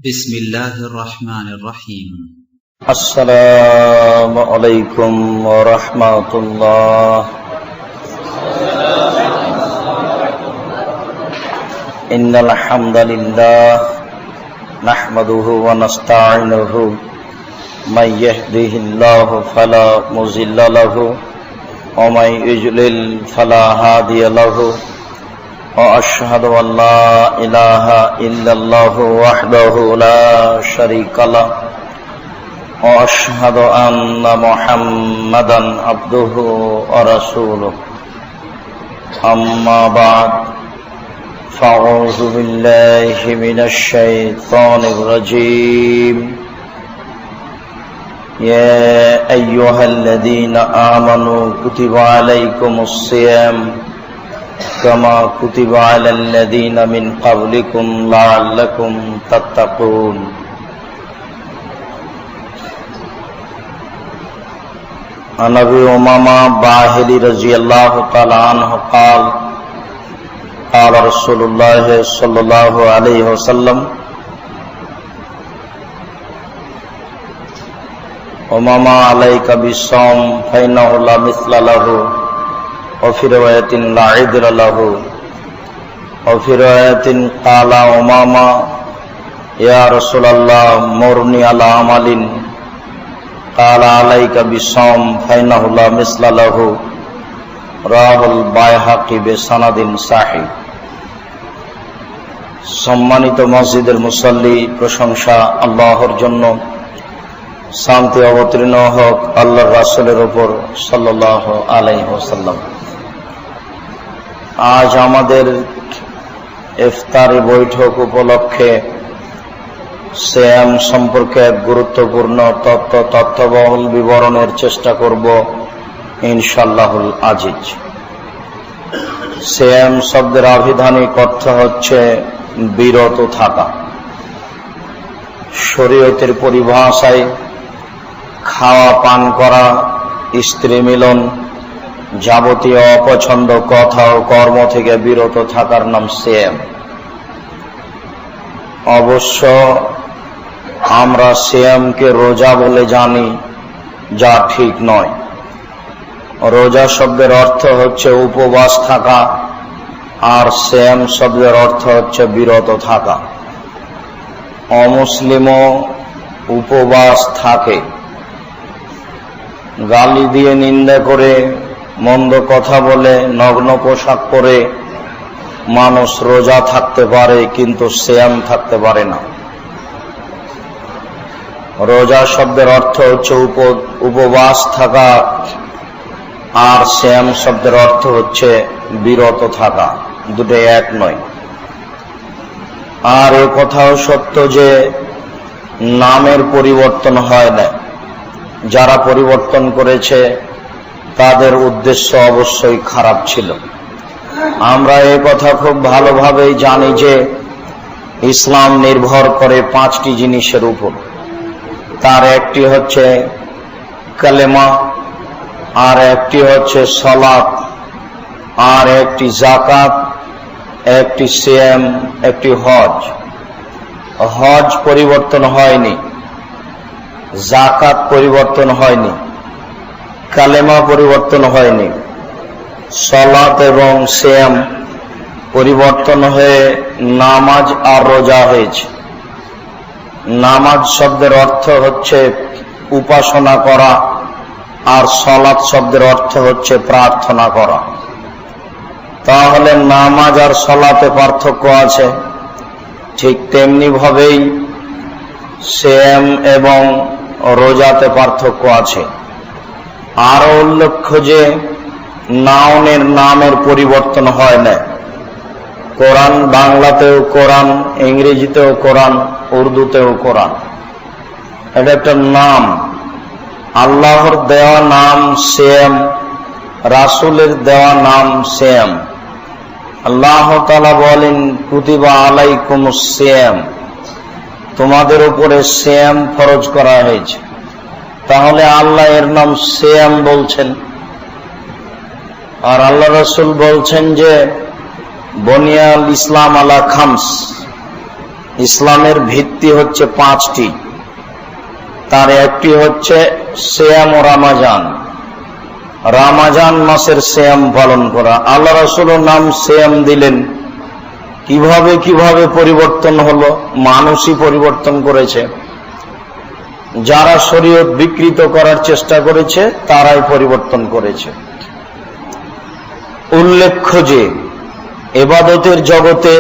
বিসমিল্লাহির রহমানির রহিম। আসসালামু আলাইকুম ওয়া রাহমাতুল্লাহ। ইন্নাল হামদালিল্লাহ নাহমাদুহু ওয়া নাস্তাঈনুহু মান ইয়াহদিহিল্লাহু ফালা মুযিল্লা লাহু ওয়া মান ইউদ্লিল ফালা হাদিয়া লাহু। وأشهد أن لا إله إلا الله وحده لا شريك له وأشهد أن محمدا عبده ورسوله أما بعد فأعوذ بالله من الشيطان الرجيم يا أيها الذين آمنوا كتب عليكم الصيام كما كتب على الذين من قبلكم لعلكم تتقون. عن أبي أمامة الباهلي رضي الله تعالى عنه قال قال رسول الله صلى الله عليه وسلم أمامة عليك بالصوم فإنه لا مثل له وفي رواية لا عذر له وفي رواية قال أمامة يا رسول الله مرني على عمل قال عليك بالصوم فإنه لا مثل له رواه البيهقي بسند صحيح. সম্মানিত মসজিদের মুসল্লি, প্রশংসা আল্লাহর জন্য, শান্তি অবতীর্ণ হোক আল্লাহর রাসূলের উপর সাল্লাল্লাহু আলাইহি ওয়াসাল্লাম। আজ আমাদের ইফতারি বৈঠক উপলক্ষে সিয়াম সম্পর্কে এক গুরুত্বপূর্ণ তথ্যবহুল বিবরণের চেষ্টা করব ইনশাআল্লাহুল আজিজ। সিয়াম শব্দের আভিধানিক অর্থ হচ্ছে বিরত থাকা। শরীয়তের পরিভাষায় খাওয়া, পান করা, স্ত্রী মিলন, যাবতীয় অপছন্দ কথা ও কর্ম থেকে বিরত থাকার নাম সিয়াম। অবশ্য আমরা সিয়ামকে রোজা বলে জানি, যা ঠিক নয়। রোজা শব্দের অর্থ হচ্ছে উপবাস থাকা, আর সিয়াম শব্দের অর্থ হচ্ছে বিরত থাকা। অমুসলিমও উপবাস থাকে। গালি দিয়ে, নিন্দা করে, মন্দ কথা বলে, নগ্ন পোশাক পরে মানুষ রোজা থাকতে পারে, কিন্তু সিয়াম থাকতে পারে না। রোজা শব্দের অর্থ হচ্ছে উপবাস থাকা, আর সিয়াম শব্দের অর্থ হচ্ছে বিরত থাকা। দুটোই এক নয়। আর এ কথাও সত্য যে নামের পরিবর্তন হয় না। যারা পরিবর্তন করেছে তাদের উদ্দেশ্য অবশ্যই খারাপ ছিল। আমরা এ কথা খুব ভালোভাবেই জানি যে ইসলাম নির্ভর করে 5টি জিনিসের উপর। তার একটি হচ্ছে কালেমা, আর একটি হচ্ছে সালাত, আর একটি যাকাত, একটি সিয়াম, একটি হজ। হজ পরিবর্তন হয়নি, যাকাত পরিবর্তন হয়নি, কালেমা পরিবর্তন হয়নি, সালাত এবং সিয়াম পরিবর্তন হয়ে নামাজ আর রোজা হয়েছে। নামাজ শব্দের অর্থ হচ্ছে উপাসনা করা, আর সালাত শব্দের অর্থ হচ্ছে প্রার্থনা করা। তাহলে নামাজ আর সালাতে পার্থক্য আছে। ঠিক তেমনি ভাবেই সিয়াম এবং রোজাতে পার্থক্য আছে। আরো উল্লেখ্য যে নাউনের নামের পরিবর্তন হয় না। কোরআন বাংলাতেও কোরআন, ইংরেজিতেও কোরআন, উর্দুতেও কোরআন। এটা একটা নাম। আল্লাহর দেওয়া নাম সিয়াম, রাসূলের দেওয়া নাম সিয়াম। আল্লাহ তাআলা বলেন কুতিবা আলাইকুমুস সিয়াম, তোমাদের উপরে সিয়াম ফরজ করা হয়েছে। তাহলে আল্লাহ এর নাম সিয়াম বলছেন, আর আল্লাহ রাসূল বলছেন যে বনিয়াল ইসলাম আলা খামস, ইসলামের ভিত্তি হচ্ছে 5টি। তার একটি হচ্ছে সিয়াম ও রামাজান। রামাজান মাসের সিয়াম পালন করা। আল্লাহ রাসূলের নাম সিয়াম দিলেন, কিভাবে কিভাবে পরিবর্তন হলো? মানুষই পরিবর্তন করেছে। যারা শরীয়ত বিকৃত করার চেষ্টা করেছে তারাই পরিবর্তন করেছে। উল্লেখ্য যে ইবাদতের জগতে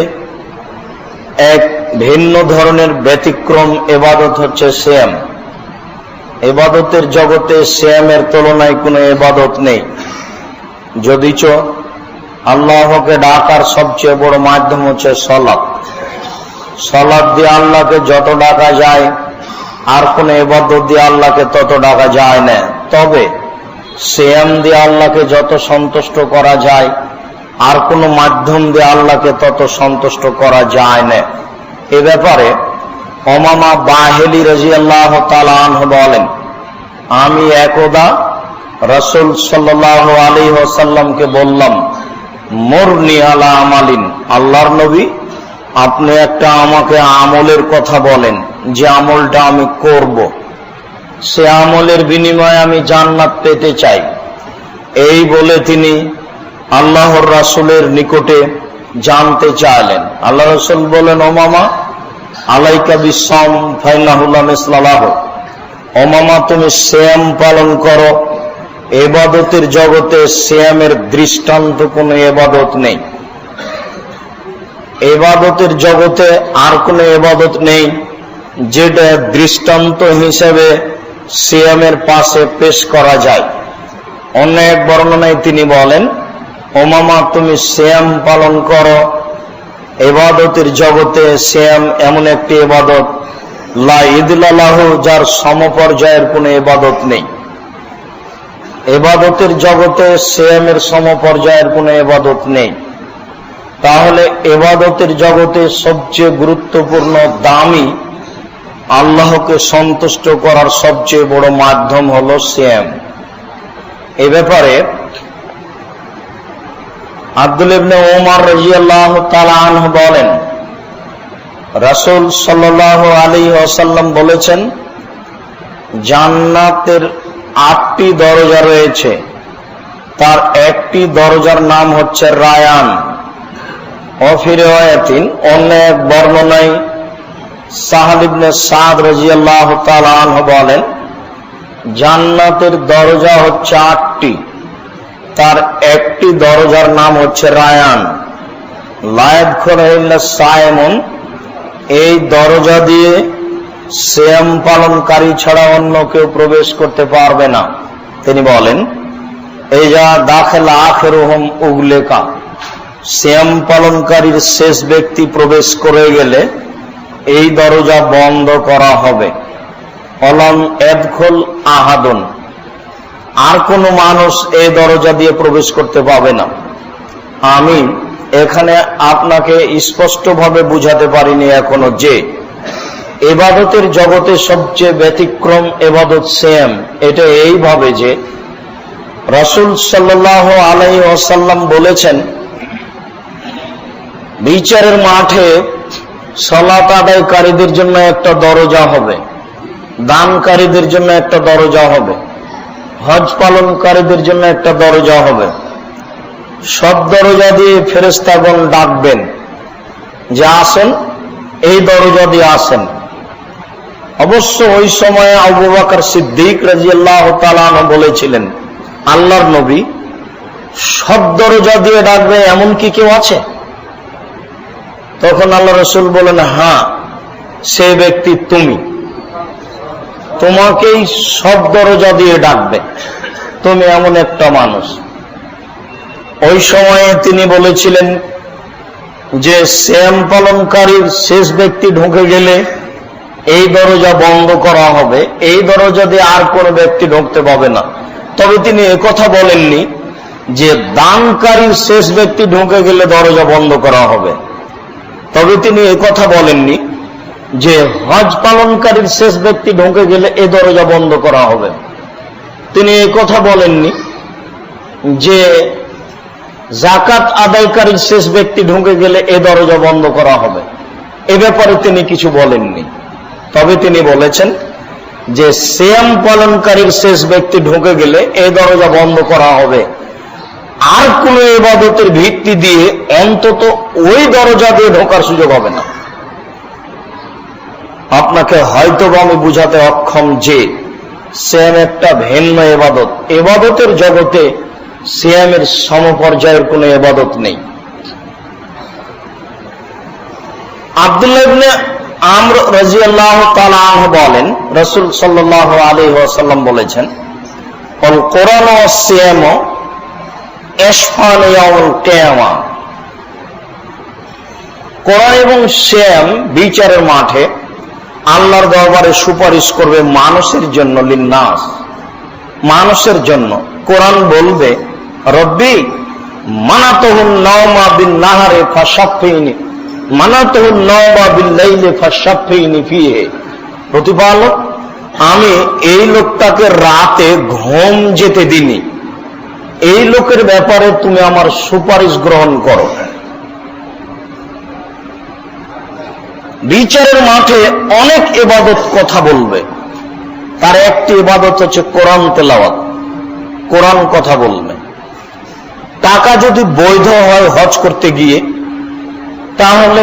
এক ভিন্ন ধরনের ব্যতিক্রম ইবাদত হচ্ছে সিয়াম। ইবাদতের জগতে সিয়ামের তুলনায় কোনো ইবাদত নেই। যদিচ আল্লাহকে ডাকার সবচেয়ে বড় মাধ্যম হচ্ছে সালাত। সালাত দিয়ে আল্লাহকে যত ডাকা যায় আর কোন ইবাদত দিয়ে আল্লাহকে তত ডাকা যায় না। তবে সিয়াম দিয়ে আল্লাহকে যত সন্তুষ্ট করা যায় আর কোন মাধ্যম দিয়ে আল্লাহকে তত সন্তুষ্ট করা যায় না। এ ব্যাপারে উমামা বাহিলি রাদিয়াল্লাহু তাআলা আনহু বলেন, আমি একদা রাসূল সাল্লাল্লাহু আলাইহি ওয়াসাল্লামকে বললাম, মুরনি আলা আমালিন, আল্লাহর নবী আপনি একটা আমাকে আমলের কথা বলেন যে আমলটা আমি করব, সে আমলের বিনিময়ে আমি জান্নাত পেতে চাই। এই বলে তিনি আল্লাহর রাসূলের নিকটে জানতে চাইলেন। আল্লাহ রাসূল বলেন, উমামা আলাইকা বিসসাম ফাইন্নাহু লা মিসলা লাহু, উমামা তুমি সিয়াম পালন করো। ইবাদতের জগতে সিয়ামের দৃষ্টান্ত কোনো ইবাদত নেই। ইবাদতের জগতে আর কোনো ইবাদত নেই যেটা দৃষ্টান্ত হিসেবে সিয়ামের পাশে পেশ করা যায়। অন্য এক বর্ণনায় তিনি বলেন, উমামা তুমি সিয়াম পালন করো। ইবাদতের জগতে সিয়াম এমন একটি ইবাদত লা ইদলা লাহু, যার সমপর্যায়ের কোনো ইবাদত নেই। ইবাদতের জগতে সিয়ামের সমপর্যায়ের কোনো ইবাদত নেই। তাহলে ইবাদতের জগতে সবচেয়ে গুরুত্বপূর্ণ, দামি, আল্লাহকে সন্তুষ্ট করার সবচেয়ে বড় মাধ্যম হলো সিয়াম। এ ব্যাপারে আব্দুল ইবনে ওমর রাদিয়াল্লাহু তাআলা আনহু বলেন, রাসূল সাল্লাল্লাহু আলাইহি ওয়াসাল্লাম বলেছেন, জান্নাতের 8টি দরজা রয়েছে, তার একটি দরজার নাম হচ্ছে রায়ান। ওয়াফি রিওয়ায়াতিন, অন্য এক বর্ণনায় সাহাল ইবনে সাদ রাদিয়াল্লাহু তাআলা আনহু বলেন, জান্নাতের দরজা হচ্ছে 8টি, তার একটি দরজার নাম হচ্ছে রায়ান। লা ইয়াদখুলু ইল্লা সায়িমুন, এই দরজা দিয়ে সিয়াম পালনকারী ছাড়া অন্য কেউ প্রবেশ করতে পারবে না। তিনি বলেন, ইজা দাখালা আখিরুহুম উগলিকা, সিয়াম পালনকারীর শেষ ব্যক্তি প্রবেশ করে গেলে এই দরজা বন্ধ করা হবে। অলাম ইয়াদখুল আহাদুন, আর কোন মানুষ এই দরজা দিয়ে প্রবেশ করতে পাবে না। আমি এখানে আপনাকে স্পষ্টভাবে বুঝাতে পারিনি এখনো যে ইবাদতের জগতে সবচেয়ে ব্যতিক্রম ইবাদত সিয়াম। এটা এইভাবে যে রাসূল সাল্লাল্লাহু আলাইহি ওয়াসাল্লাম বলেছেন, বিচারের মাঠে সালাত আদায়কারীদের জন্য একটা দরজা হবে, দানকারীদের জন্য একটা দরজা হবে, হজ পালনকারীদের জন্য একটা দরজা হবে। সব দরজা দিয়ে ফেরেশতাগণ ডাকবেন যে আসেন, এই দরজা দিয়ে আসেন। অবশ্য ওই সময়ে আবু বকর সিদ্দিক রাদিয়াল্লাহু তাআলা আনহু বলেছিলেন, আল্লাহর নবী সব দরজা দিয়ে ডাকবে এমন কি কেউ আছে? তখন আল্লাহ রাসূল বলেন, হ্যাঁ, সে ব্যক্তি তুমি, তোমাকেই সব দরজা দিয়ে ডাকবে, তুমি এমন একটা মানুষ। ওই সময়ে তিনি বলেছিলেন যে সিয়াম পালনকারীর শেষ ব্যক্তি ঢুকে গেলে এই দরজা বন্ধ করা হবে, এই দরজা দিয়ে আর কোনো ব্যক্তি ঢুকতে পাবে না। তবে তিনি একথা বলেননি যে দানকারীর শেষ ব্যক্তি ঢুকে গেলে দরজা বন্ধ করা হবে। তবে তিনি একথা বলেননি যে হজ পালনকারীর শেষ ব্যক্তি ঢুকে গেলে এই দরজা বন্ধ করা হবে। তিনি একথা বলেননি যে জাকাত আদায়কারীর শেষ ব্যক্তি ঢুকে গেলে এই দরজা বন্ধ করা হবে। এ ব্যাপারে তিনি কিছু বলেননি। তবে তিনি বলেছেন যে সিয়াম পালনকারীর শেষ ব্যক্তি ঢুকে গেলে এই দরজা বন্ধ করা হবে, আর কোন ইবাদতের ভিত্তি দিয়ে অন্তত ওই দরজা দিয়ে ঢোকার সুযোগ হবে না। আপনাকে হয়তো আমি বুঝাতে অক্ষম যে সিয়াম একটা ভিন্ন ইবাদত। ইবাদতের জগতে সিয়ামের সমপর্যায়ের কোন ইবাদত নেই। আব্দুল্লাহ ইবনে আমর রাদিয়াল্লাহু তাআলা আনহু বলেন, রাসূল সাল্লাল্লাহু আলাইহি ওয়াসাল্লাম বলেছেন, আল কোরআন ওয়াস সিয়াম ইশফান ইয়াউমুল কিয়ামা। কোরআন এবং সিয়াম বিচারের মাঠে আল্লাহর দরবারে সুপারিশ করবে মানুষের জন্য, লিন্নাস, মানুষের জন্য। কোরআন বলবে, রব্বি মানাতুহুন নাওমা বিন নাহারে ফাশাফিনি মানাতুহুন নাওমা বিল লাইলি ফাশাফিনি ফিহি। প্রতিপালক, আমি এই লোকটাকে রাতে ঘুম যেতে দিনি, এই লোকের ব্যাপারে তুমি আমার সুপারিশ গ্রহণ করো। বিচারের মাঠে অনেক ইবাদত কথা বলবে, তার একটি ইবাদত হচ্ছে কোরআন তেলাওয়াত। কোরআন কথা বলবে। টাকা যদি বৈধ হয় হজ করতে গিয়ে, তাহলে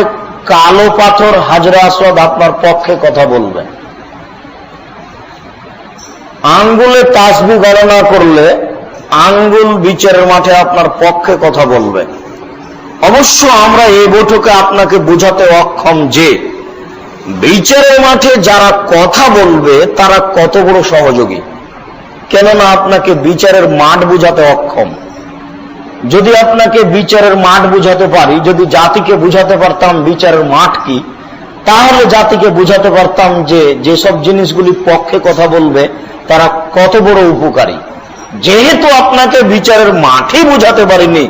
কালো পাথর হাজরা আসওয়াদ আপনার পক্ষে কথা বলবে। আঙ্গুলে তাসবিহ গণনা করলে আঙ্গুল বিচারের মাঠে আপনার পক্ষে কথা বলবে। অবশ্য আমরা এই বৈঠকে আপনাকে বুঝাতে অক্ষম যে বিচারের মাঠে যারা কথা বলবে তারা কত বড় সহযোগী, কেননা আপনাকে বিচারের মাঠ বুঝাতে অক্ষম। যদি আপনাকে বিচারের মাঠ বুঝাতে পারি, যদি জাতিকে বুঝাতে পারতাম বিচারের মাঠ কি, তাহলে জাতিকে বুঝাতে পারতাম যে যেসব জিনিসগুলি পক্ষে কথা বলবে তারা কত বড় উপকারী। যেহেতু আপনাকে বিচারের মাঠে বুঝাতে পারিনি,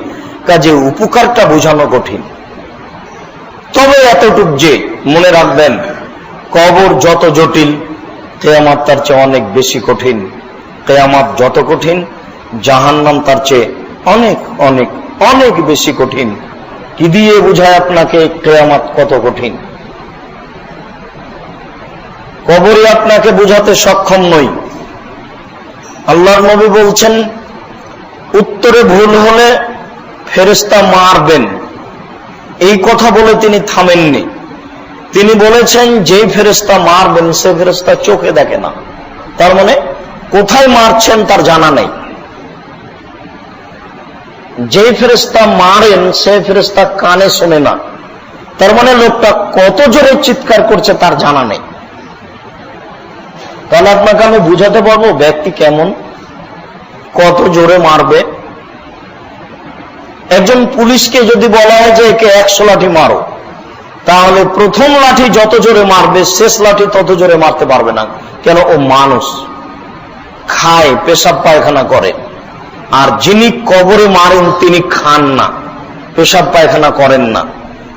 কাজে উপকারটা বোঝানো কঠিন। তবে এতটুক যে মনে রাখবেন, কবর যত জটিল, কিয়ামত তার চেয়ে অনেক বেশি কঠিন। কিয়ামত যত কঠিন, জাহান্নাম তার চেয়ে অনেক অনেক অনেক বেশি কঠিন। কি দিয়ে বুঝায় আপনাকে কিয়ামত কত কঠিন? কবরে আপনাকে বুঝাতে সক্ষম নই। আল্লাহর নবী বলছেন, উত্তরে ভুল হলে ফেরেশতা মারবেন। এই কথা বলে তিনি থামেননি। তিনি বলেছেন, যে ফেরেশতা মারবেন সে ফেরেশতা চোখে দেখে না, তার মানে কোথায় মারছেন তার জানা নেই। যে ফেরেশতা মারেন সে ফেরেশতা কানে শোনে না, তার মানে লোকটা কত জোরে চিৎকার করছে তার জানা নেই। তাহলে আপনাকে আমি বুঝাতে পারবো ব্যক্তি কেমন, কত জোরে মারবে। একজন পুলিশকে যদি বলা হয় যে একে 100 লাঠি মারো, তাহলে প্রথম লাঠি যত জোরে মারবে শেষ লাঠি তত জোরে মারতে পারবে না। কেন? ও মানুষ, খায়, পেশাব পায়খানা করে। আর যিনি কবরে মারেন তিনি খান না, পেশাব পায়খানা করেন না,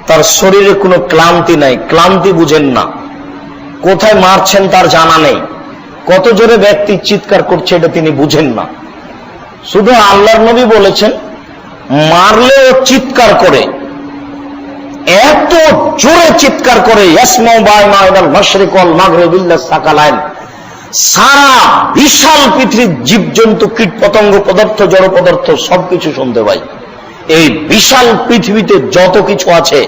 তার শরীরে কোনো ক্লান্তি নাই, ক্লান্তি বুঝেন না। কোথায় মারছেন তার জানা নেই, কত জোরে ব্যক্তি চিৎকার করছে এটা তিনি বুঝেন না। শুধু আল্লাহর নবী বলেছেন, মারলে ও চিৎকার করে, এত জোরে চিৎকার করে, সারা বিশাল পৃথিবীর জীবজন্তু, কীট পতঙ্গ, পদার্থ, জড় পদার্থ সবকিছু শুনতে পাই। এই বিশাল পৃথিবীতে যত কিছু আছে,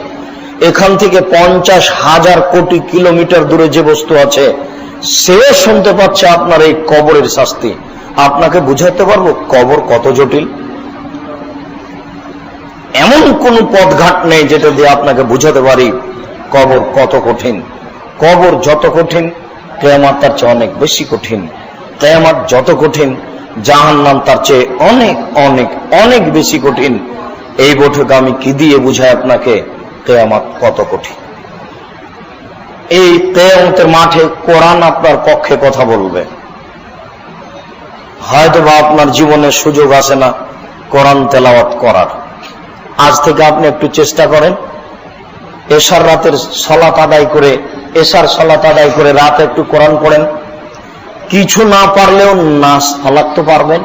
এখান থেকে 50,000 কোটি কিলোমিটার দূরে যে বস্তু আছে সে শুনতে পাচ্ছে আপনার এই কবরের শাস্তি। আপনাকে বুঝাতে পারবো কবর কত জটিল? এমন কোন পথঘাট নেই যেটা দিয়ে আপনাকে বুঝাতে পারি কবর কত কঠিন। কবর যত কঠিন, কিয়ামত তার চেয়ে অনেক বেশি কঠিন। কিয়ামত যত কঠিন, জাহান্নাম তার চেয়ে অনেক অনেক অনেক বেশি কঠিন। এই বৈঠকে আমি কি দিয়ে বুঝাই আপনাকে কিয়ামত কত কঠিন? এই কিয়ামতের মাঠে কোরআন আপনার পক্ষে কথা বলবে। হয়তো বা আপনার জীবনে সুযোগ আসে না কোরআন তেলাওয়াত করার। আজ থেকে আপনি একটু চেষ্টা করেন, এশার রাতের সালাত আদায় করে, এশার সালাত আদায় করে রাতে একটু কোরআন পড়েন। কিছু না পারলেও নাস ফালাক তো পারবেন।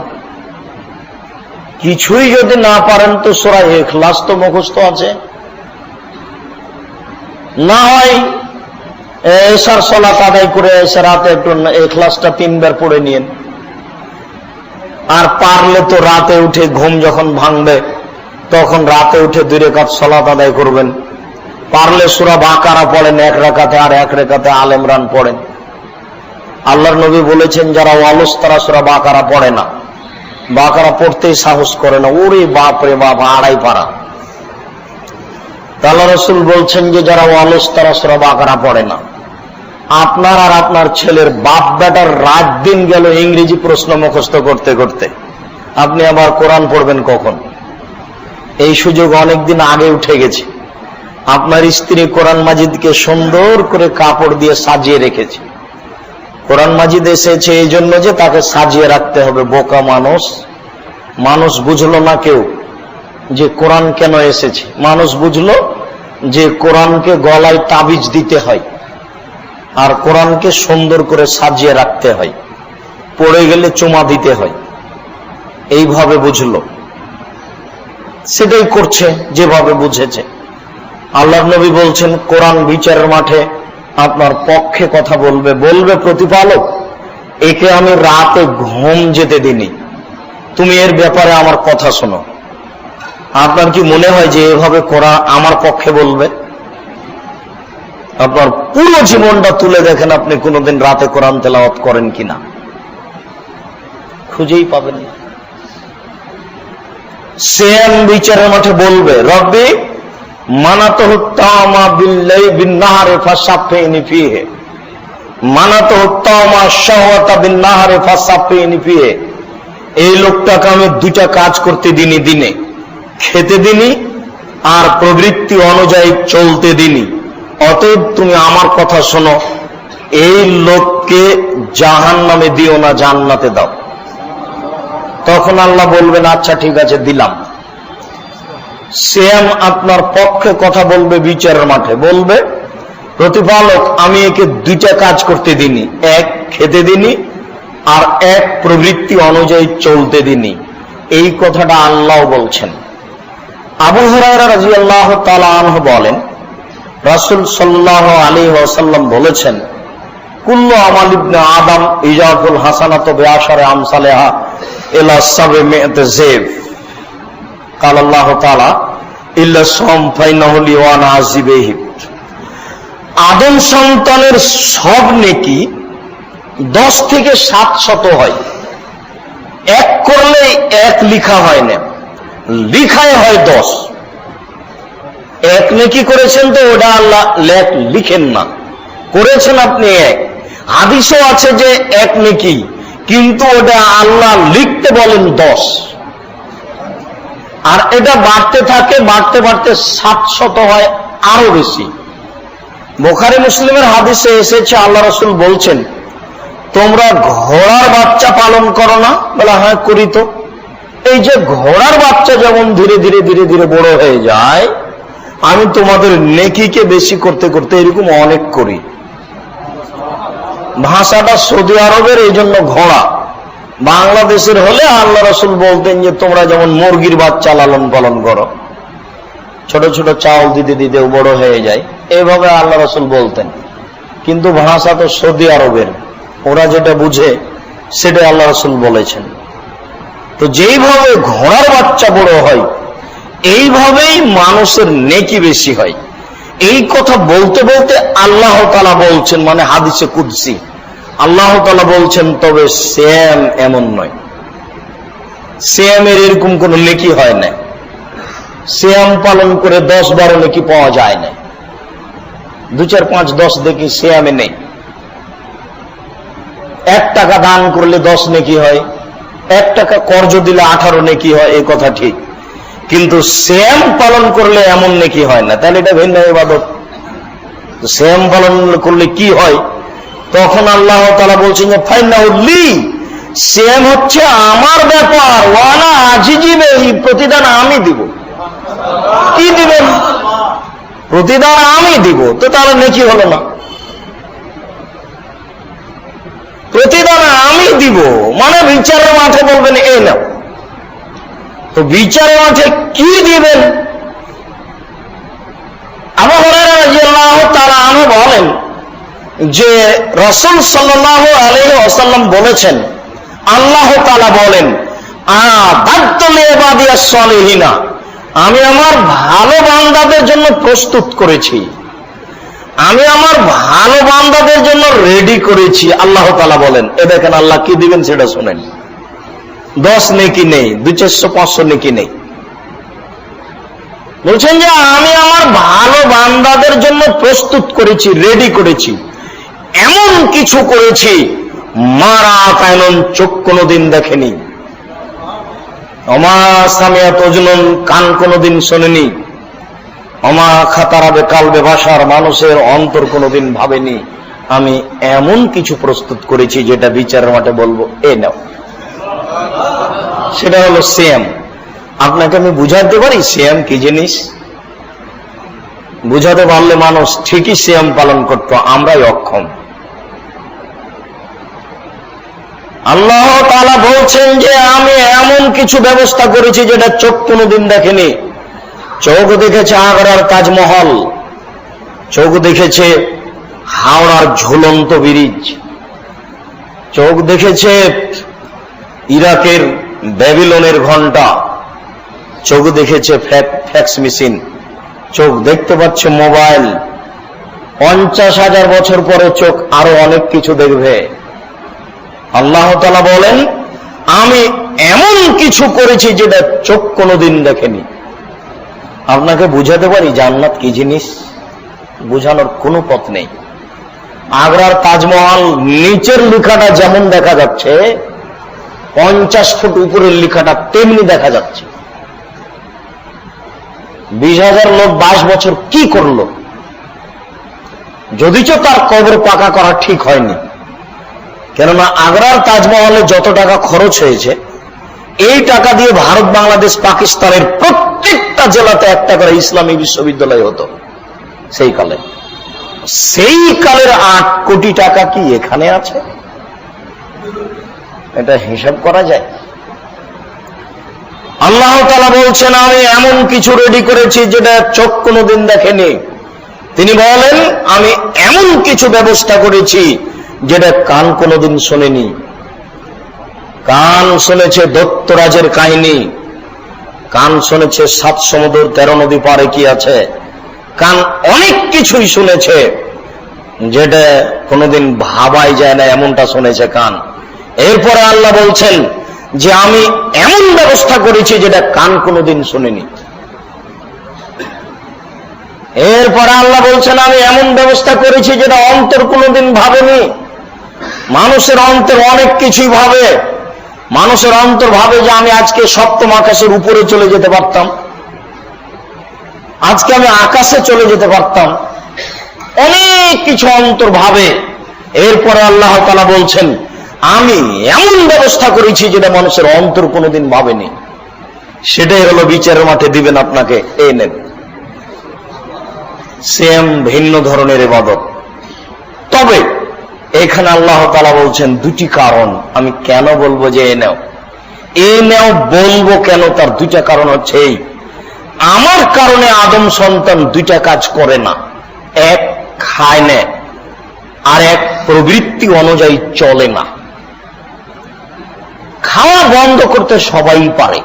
কিছুই যদি না পারেন তো সূরা ইখলাস তো মুখস্থ আছে। না হয় এশার সালাত আদায় করে এসে রাতে একটু ইখলাসটা 3 বার পড়ে নিয়েন। আর পারলে তো রাতে উঠে ঘুম যখন ভাঙবে তখন রাতে উঠে 2 রাকাত সালাত আদায় করবেন। পারলে সূরা বাকারা পড়েন 1 রাকাতে, আর 1 রাকাতে আলে ইমরান পড়েন। আল্লাহর নবী বলেছেন যারা অলস তারা সূরা বাকারা পড়ে না, বাকারা পড়তেই সাহস করে না। ওরে বাপ রে বাপ, 2.5 পারা। আল্লাহ রাসূল বলছেন যে যারা অলস তারা সূরা বাকারা পড়ে না। আপনার আর আপনার ছেলের বাপ বেটার রাত দিন গেল ইংরেজি প্রশ্ন মুখস্থ করতে করতে, আপনি আবার কোরআন পড়বেন কখন? এই সুযোগ অনেকদিন আগে উঠে গেছে। আপনার স্ত্রী কোরআন মাজিদকে সুন্দর করে কাপড় দিয়ে সাজিয়ে রেখেছে। কোরআন মাজিদ এসেছে এই জন্য যে তাকে সাজিয়ে রাখতে হবে। বোকা মানুষ বুঝলো না কেউ যে কোরআন কেন এসেছে। মানুষ বুঝলো যে কোরআনকে গলায় তাবিজ দিতে হয় আর কোরআনকে সুন্দর করে সাজিয়ে রাখতে হয়, পড়ে গেলে চুমা দিতে হয়, এইভাবে বুঝলো। সেটাই করছে যেভাবে বুঝেছে। আল্লাহর নবী বলছেন কোরআন বিচারের মাঠে আপনার পক্ষে কথা বলবে। প্রতিপালক, একে আমি রাতে ঘুম যেতে দিনি, তুমি এর ব্যাপারে আমার কথা শোনো। আপনার কি মনে হয় যে এভাবে কোরআন আমার পক্ষে বলবে? আপনার পুরো জীবনটা তুলে দেখেন আপনি কোনোদিন রাতে কোরআন তেলাওয়াত করেন কিনা, খুঁজেই পাবেন না। সেম বিচারের মাঠে বলবে রব্বি মানাতহু তামা বিল্লাইলি বিন্নাহারি ফাসাফিনি ফিহি, মানাতহু তামা শাহওয়াতা বিন্নাহারি ফাসাফিনি ফিহি। এই লোকটাকে আমি 2টা কাজ করতে দিনই, দিনে খেতে দিনই আর প্রবৃত্তি অনুযায়ী চলতে দিনই। অতএব তুমি আমার কথা শোনো, এই লোককে জাহান্নামে দিও না, জান্নাতে দাও। তখন আল্লাহ বলবেন আচ্ছা ঠিক আছে দিলাম। সেম আপনার পক্ষে কথা বলবে বিচারের মাঠে, বলবে প্রতিপালক আমি একে 2টা কাজ করতে দিনি, 1 খেতে দিনি আর 1 প্রবৃত্তি অনুযায়ী চলতে দিনি। এই কথাটা আল্লাহ বলছেন। আবু হুরায়রা রাদিয়াল্লাহু তাআলা আনহু বলেন রাসূল সাল্লাল্লাহু আলাইহি ওয়াসাল্লাম বলেছেন কুল্লু আমাল ইবনে আদম ইজাফুল হাসানাতু বিআশারি আমসালিহা ইলা 700 যায়ব। قال الله تعالى ইল্লা সাম ফাইনাহু লিওয়ানা আজিবিহি। আদম সন্তানের সব নেকি 10 থেকে 700 হয়। 1 করলে 1 লিখা হয় না, লিখায় হয় 10। 1 নেকি করেছেন তো ওটা আল্লাহ লিখেন না, করেছেন আপনি 1। হাদিসও আছে যে 1 নেকি, কিন্তু ওটা আল্লাহ লিখতে বলেন 10। আর এটা বাড়তে থাকে, বাড়তে বাড়তে 700 হয়, আরো বেশি। বুখারী মুসলিমের হাদিসে এসেছে আল্লাহ রাসূল বলছেন তোমরা ঘোড়ার বাচ্চা পালন করো না? বলে হ্যাঁ করি তো। এই যে ঘোড়ার বাচ্চা যেমন ধীরে ধীরে ধীরে ধীরে বড় হয়ে যায়, আমি তোমাদের নেকিকে বেশি করতে করতে এরকম অনেক করি। ভাষাটা সৌদি আরবের, এই জন্য ঘোড়া। বাংলাদেশের হলে আল্লাহ রাসূল বলতেন যে তোমরা যেমন মুরগির বাচ্চা লালন পালন করো, ছোট ছোট চাউল দিতে দিতে বড় হয়ে যায়, এইভাবে আল্লাহ রাসূল বলতেন। কিন্তু ভাষা তো সৌদি আরবের, ওরা যেটা বুঝে সেটা আল্লাহ রাসূল বলেছেন। তো যেইভাবে ঘোড়ার বাচ্চা বড় হয় এইভাবেই মানুষের নেকি বেশি হয়। এই কথা বলতে বলতে আল্লাহ তাআলা বলছেন, মানে হাদিসে কুদসি আল্লাহ তাআলা বলছেন তবে সেম এমন নয়, সিয়ামের এরকম কোন নেকি হয় না। সিয়াম পালন করে 10-12 নেকি পাওয়া যায় না। 2, 4, 5, 10 দেখি সিয়ামে নেই। 1 টাকা দান করলে 10 নেকি হয়, 1 টাকা কর্জ দিলে 18 নেকি হয়, এই কথা ঠিক। কিন্তু সিয়াম পালন করলে এমন নেকি হয় না। তাহলে এটা ভিন্ন ইবাদত। সিয়াম পালন করলে কি হয়? তখন আল্লাহ তাআলা বলছেন যে ফাইনাহু লি, সিয়াম হচ্ছে আমার ব্যাপার, ওয়ালা আজিজি বিহি, প্রতিদান আমি দিব। কি দিবেন? প্রতিদান আমি দিব। তো তাহলে নেকি হলো না? প্রতিদান আমি দিব মানে বিচারের মাঠে বলবেন এই নাও। তো বিচারের মাঠে কি দিবেন? আবু হুরায়রা রাদিয়াল্লাহু যে রাসূল সাল্লাল্লাহু আলাইহি ওয়াসাল্লাম বলেছেন, আল্লাহ তাআলা বলেন, আ'দাতু লিইবাদিয়াস সালিহিনা, আমি আমার ভালো বান্দাদের জন্য প্রস্তুত করেছি, আমি আমার ভালো বান্দাদের জন্য রেডি করেছি। আল্লাহ তাআলা বলেন, এ দেখেন আল্লাহ কি দিবেন সেটা শুনেন। 10 নেকি নেই, 200, 400, 500 নেকি নেই। বলছেন যে আমি আমার ভালো বান্দাদের জন্য প্রস্তুত করেছি, রেডি করেছি, এমন কিছু করেছি মারা কায়নন, চোখ কোনোদিন দেখেনি, অমা সামিয়াত উযুনুন, কান কোনোদিন শোনেনি, অমা খাতারাবে কালবে, ভাষার মানুষের অন্তর কোনোদিন ভাবেনি। আমি এমন কিছু প্রস্তুত করেছি যেটা বিচারের মাঠে বলবো, এ নাও। সেটা হলো সিয়াম। আপনাকে আমি বুঝাতে পারি সিয়াম কি জিনিস? বুঝাতে পারলে মানুষ ঠিকই সিয়াম পালন করত, আমরাই অক্ষম। আল্লাহ তাআলা বলছেন যে আমি এমন কিছু ব্যবস্থা করেছি যেটা চোখ কোনোদিন দেখেনি। চোখ দেখেছে আগ্রার তাজমহল, চোখ দেখেছে হাওড়ার ঝুলন্ত ব্রিজ, চোখ দেখেছে ইরাকের ব্যাবিলনের ঘন্টা, চোখ দেখেছে ফ্যাক্স মেশিন, চোখ দেখতে পাচ্ছে মোবাইল। 50,000 বছর পরে চোখ আরো অনেক কিছু দেখবে। আল্লাহ তাআলা বলেন, আমি এমন কিছু করেছি যেটা চোখ কোনোদিন দেখেনি। আপনাকে বুঝাতে পারি জান্নাত কি জিনিস? বুঝানোর কোনো পথ নেই। আগ্রার তাজমহল নিচের লেখাটা যেমন দেখা যাচ্ছে, 50 ফুট উপরের লেখাটা তেমনি দেখা যাচ্ছে। 20,000 লোক 22 বছর কি করলো? যদিচ তার কবর পাকা করা ঠিক হয়নি, কেননা আগ্রার তাজমহলে যত টাকা খরচ হয়েছে, এই টাকা দিয়ে ভারত, বাংলাদেশ, পাকিস্তানের প্রত্যেকটা জেলাতে একটা করে ইসলামী বিশ্ববিদ্যালয় হতো সেই কালে। সেই কালের 8 কোটি টাকা কি এখানে আছে? এটা হিসাব করা যায়? আল্লাহ তাআলা বলছেন, আমি এমন কিছু রেডি করেছি যেটা চোখ কোনোদিন দেখেনি। তিনি বলেন, আমি এমন কিছু ব্যবস্থা করেছি যেটা কান কোনোদিন শোনেনি। কান শুনেছে দত্তরাজের কাহিনী, কান শুনেছে 7 সমুদ্র 13 নদী পারে কি আছে, কান অনেক কিছুই শুনেছে যেটা কোনোদিন ভাবাই যায় না, এমনটা শুনেছে কান। এরপরে আল্লাহ বলছেন যে আমি এমন ব্যবস্থা করেছি যেটা কান কোনোদিন শুনেনি। এরপরে আল্লাহ বলছেন, আমি এমন ব্যবস্থা করেছি যেটা অন্তর কোনোদিন ভাবেনি। মানুষের অন্তর অনেক কিছুই ভাবে। মানুষের অন্তর ভাবে যে আমি আজকে 7ম আকাশের উপরে চলে যেতে পারতাম, আজকে আমি আকাশে চলে যেতে পারতাম, অনেক কিছু অন্তর ভাবে। এরপরে আল্লাহ তাআলা বলছেন, আমি এমন ব্যবস্থা করেছি যেটা মানুষের অন্তর কোনোদিন ভাবেনি। সেটাই হলো বিচারের মাঠে দিবেন আপনাকে, এই নেন। সেম ভিন্ন ধরনের ইবাদত। তবে এখানে আল্লাহ তাআলা বলছেন 2টি কারণ। আমি কেন বলবো যে এ নাও, এ নাও বলবো কেন, তার 2টা কারণ হচ্ছে এই, আমার কারণে আদম সন্তান 2টা কাজ করে না। এক, খায় না, আর এক, প্রবৃত্তি অনুযায়ী চলে না। খাওয়া বন্ধ করতে সবাই পারে।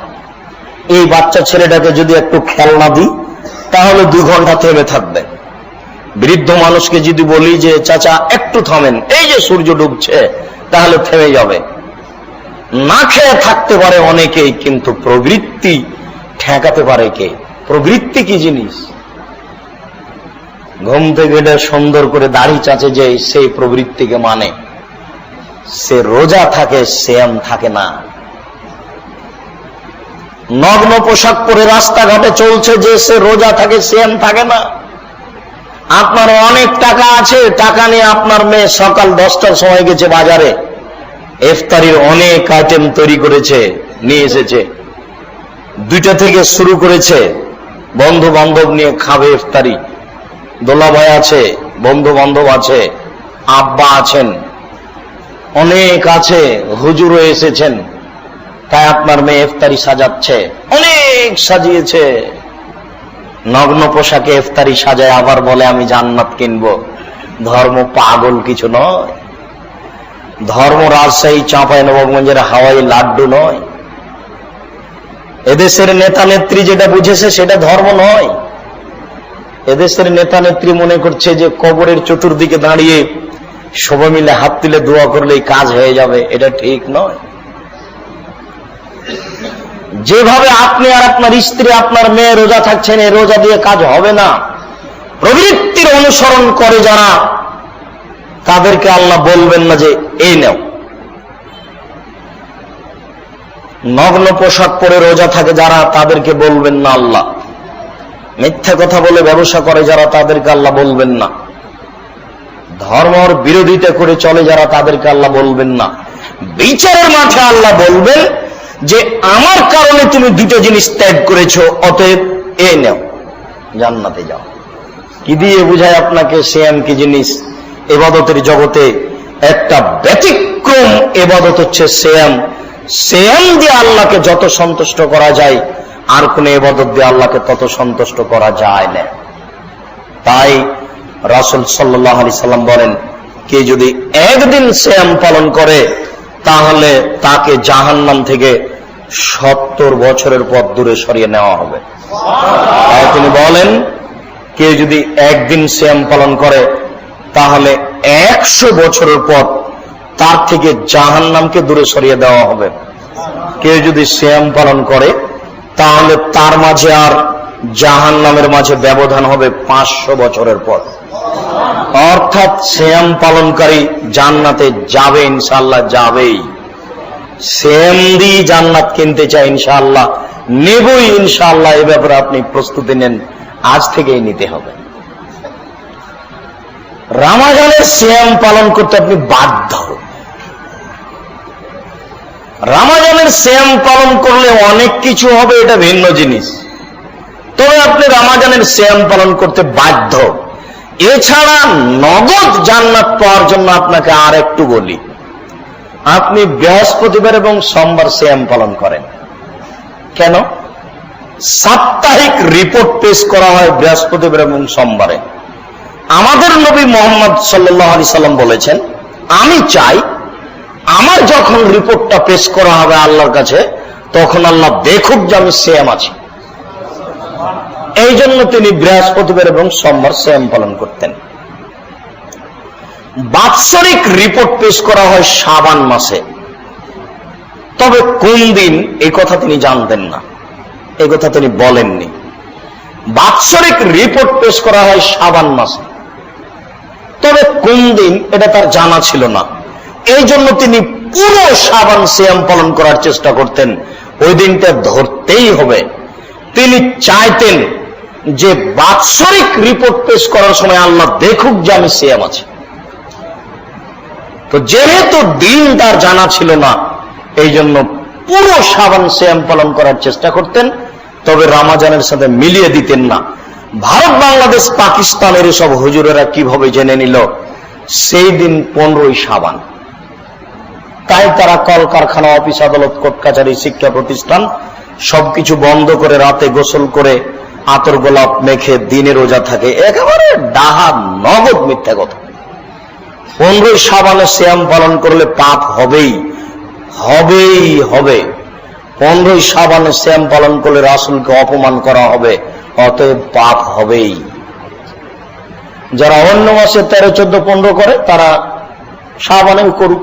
এই বাচ্চা ছেলেটাকে যদি একটু খেলনা দিই তাহলে 2 ঘন্টা থেমে থাকবে। বৃদ্ধ মানুষকে যদি বলি যে চাচা একটু থামেন, এই যে সূর্য ডুবছে, তাহলে থেমে যাবে। না খেয়ে থাকতে পারে অনেকেই, কিন্তু প্রবৃত্তি ঠেকাতে পারে কে? প্রবৃত্তি কি জিনিস? ঘুম থেকে উঠে সুন্দর করে দাড়ি চাচে যে সেই প্রবৃত্তিকে মানে, সে রোজা থাকে, সিয়াম থাকে না। নগ্ন পোশাক পরে রাস্তাঘাটে চলছে যে সে রোজা থাকে, সিয়াম থাকে না। আপনার অনেক টাকা আছে, টাকা নিয়ে আপনার মেয়ে সকাল 10টার সময় গেছে বাজারে, ইফতারির অনেক আইটেম তৈরি করেছে, নিয়ে এসেছে, 2টা থেকে শুরু করেছে, বন্ধু বান্ধব নিয়ে খাবে ইফতারি। দোলাভাই আছে, বন্ধু বান্ধব আছে, আব্বা আছেন, অনেক আছে, হুজুরও এসেছেন, তাই আপনার মেয়ে ইফতারি সাজাচ্ছে, অনেক সাজিয়েছে। নগ্ন পোশাকে ইফতারি সাজায়, আবার বলে আমি জান্নাত কিনবো। ধর্ম পাগল কিছু নয়, ধর্ম রাজশাহী চাঁপাইনবাবগঞ্জের হাওয়াই লাড্ডু নয়, এদেশের নেতা নেত্রী যেটা বুঝেছে সেটা ধর্ম নয়। এদেশের নেতা নেত্রী মনে করছে যে কবরের চতুর্দিকে দাঁড়িয়ে সবাই মিলে হাত তুলে দোয়া করলেই কাজ হয়ে যাবে, এটা ঠিক নয়। যেভাবে আপনি আর আপনার স্ত্রী আপনার মেয়ে রোজা থাকছেন, এই রোজা দিয়ে কাজ হবে না। প্রবৃত্তির অনুসরণ করে যারা, তাদেরকে আল্লাহ বলবেন না যে এই নাও। নগ্ন পোশাক পরে রোজা থাকে যারা, তাদেরকে বলবেন না আল্লাহ। মিথ্যা কথা বলে ব্যবসা করে যারা, তাদেরকে আল্লাহ বলবেন না। ধর্মর বিরোধিতা করে চলে যারা, তাদেরকে আল্লাহ বলবেন না। বিচারের মাঠে আল্লাহ বলবেন যে আমার কারণে তুমি দুটো জিনিস ত্যাগ করেছো, অতএব এই নাও, জান্নাতে যাও। কি দিয়ে বুঝায় আপনাকে সিয়াম কি জিনিস? ইবাদতের জগতে একটা ব্যতিক্রম ইবাদত হচ্ছে সিয়াম। সিয়াম দিয়ে আল্লাহকে যত সন্তুষ্ট করা যায়, আর কোন ইবাদত দিয়ে আল্লাহকে তত সন্তুষ্ট করা যায় না। তাই রাসূল সাল্লাল্লাহু আলাইহি সাল্লাম বলেন, কে যদি একদিন সিয়াম পালন করে তাহলে তাকে জাহান্নাম থেকে 70 বছরের পথ দূরে সরিয়ে নেওয়া হবে। তাই তিনি বলেন, কে যদি একদিন সিয়াম পালন করে তাহলে 100 বছরের পথ তার থেকে জাহান্নামকে দূরে সরিয়ে দেওয়া হবে। কেউ যদি সিয়াম পালন করে তাহলে তার মাঝে আর জাহান্নামের মাঝে ব্যবধান হবে 500 বছরের পথ। অর্থাৎ সিয়াম পালনকারী জান্নাতে যাবে, ইনশাআল্লাহ যাবেই। সিয়াম দিয়ে জান্নাত কিনতে চাই ইনশাআল্লাহ, নেবই ইনশাআল্লাহ। এ ব্যাপারে আপনি প্রস্তুতি নেন, আজ থেকেই নিতে হবে। রমাজানের সিয়াম পালন করতে আপনি বাধ্য। রমাজানের সিয়াম পালন করলে অনেক কিছু হবে, এটা ভিন্ন জিনিস। তবে আপনি রমাজানের সিয়াম পালন করতে বাধ্য। এছাড়া নগদ জান্নাত পাওয়ার জন্য আপনাকে আর একটু বলি, আপনি বৃহস্পতিবার এবং সোমবার সিয়াম পালন করেন। কেন? সাপ্তাহিক রিপোর্ট পেশ করা হয় বৃহস্পতিবার এবং সোমবারে। আমাদের নবী মুহাম্মদ সাল্লাল্লাহু আলাইহি সাল্লাম বলেছেন, আমি চাই আমার যখন রিপোর্টটা পেশ করা হবে আল্লাহর কাছে, তখন আল্লাহ দেখুক যে আমি সিয়াম আছি। এই জন্য তিনি বৃহস্পতিবার এবং সোমবার সিয়াম পালন করতেন। বাৎসরিক রিপোর্ট পেশ করা হয় শাবান মাসে, তবে কোন দিন এই কথা তিনি জানতেন না, এই কথা তিনি বলেননি। বাৎসরিক রিপোর্ট পেশ করা হয় শাবান মাসে, তবে কোন দিন এটা তার জানা ছিল না। এই জন্য তিনি পুরো শাবান সিয়াম পালন করার চেষ্টা করতেন, ওই দিনটা ধরতেই হবে। তিনি চাইতেন যে বাৎসরিক রিপোর্ট পেশ করার সময় আল্লাহ দেখুক যে আমি সিয়াম আছি। তো যেহেতু দিন তার জানা ছিল না, এই জন্য পুরো শাবান সিয়াম পালন করার চেষ্টা করতেন, তবে রমজানের সাথে মিলিয়ে দিতেন না। ভারত, বাংলাদেশ, পাকিস্তানের এসব হুজুরেরা কিভাবে জেনে নিল সেই দিন 15ই শাবান? তাই তারা কলকারখানা, অফিস আদালত, কোর্ট কাছারি, শিক্ষা প্রতিষ্ঠান সবকিছু বন্ধ করে রাতে গোসল করে আতর গোলাপ মেখে দিনে রোজা থাকে। একেবারে ডাহা নগদ মিথ্যা কথা। 15ই শাবানে সিয়াম পালন করলে পাপ হবেই হবে। 15ই শাবানে সিয়াম পালন করলে রাসূলকে অপমান করা হবে, অতএব পাপ হবেই। যারা অন্য মাসে 13, 14, 15 করে তারা শাবানেও করুক।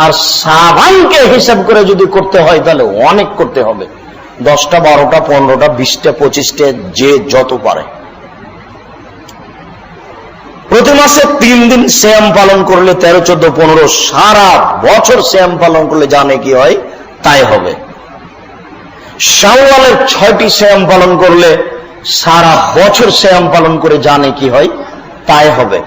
আর শাবানকে হিসাব করে যদি করতে হয় তাহলে অনেক করতে হবে, 10টা, 12টা, 15টা, 20টা, 25টা, যে যত পারে। প্রতি মাসে 3 দিন সিয়াম পালন করলে 13, 14, 15, সারা বছর সিয়াম পালন করলে জানে কি হয় তাই হবে। শাওয়ালের 6টি সিয়াম পালন করলে সারা বছর সিয়াম পালন করে জানে কি হয় তাই হবে।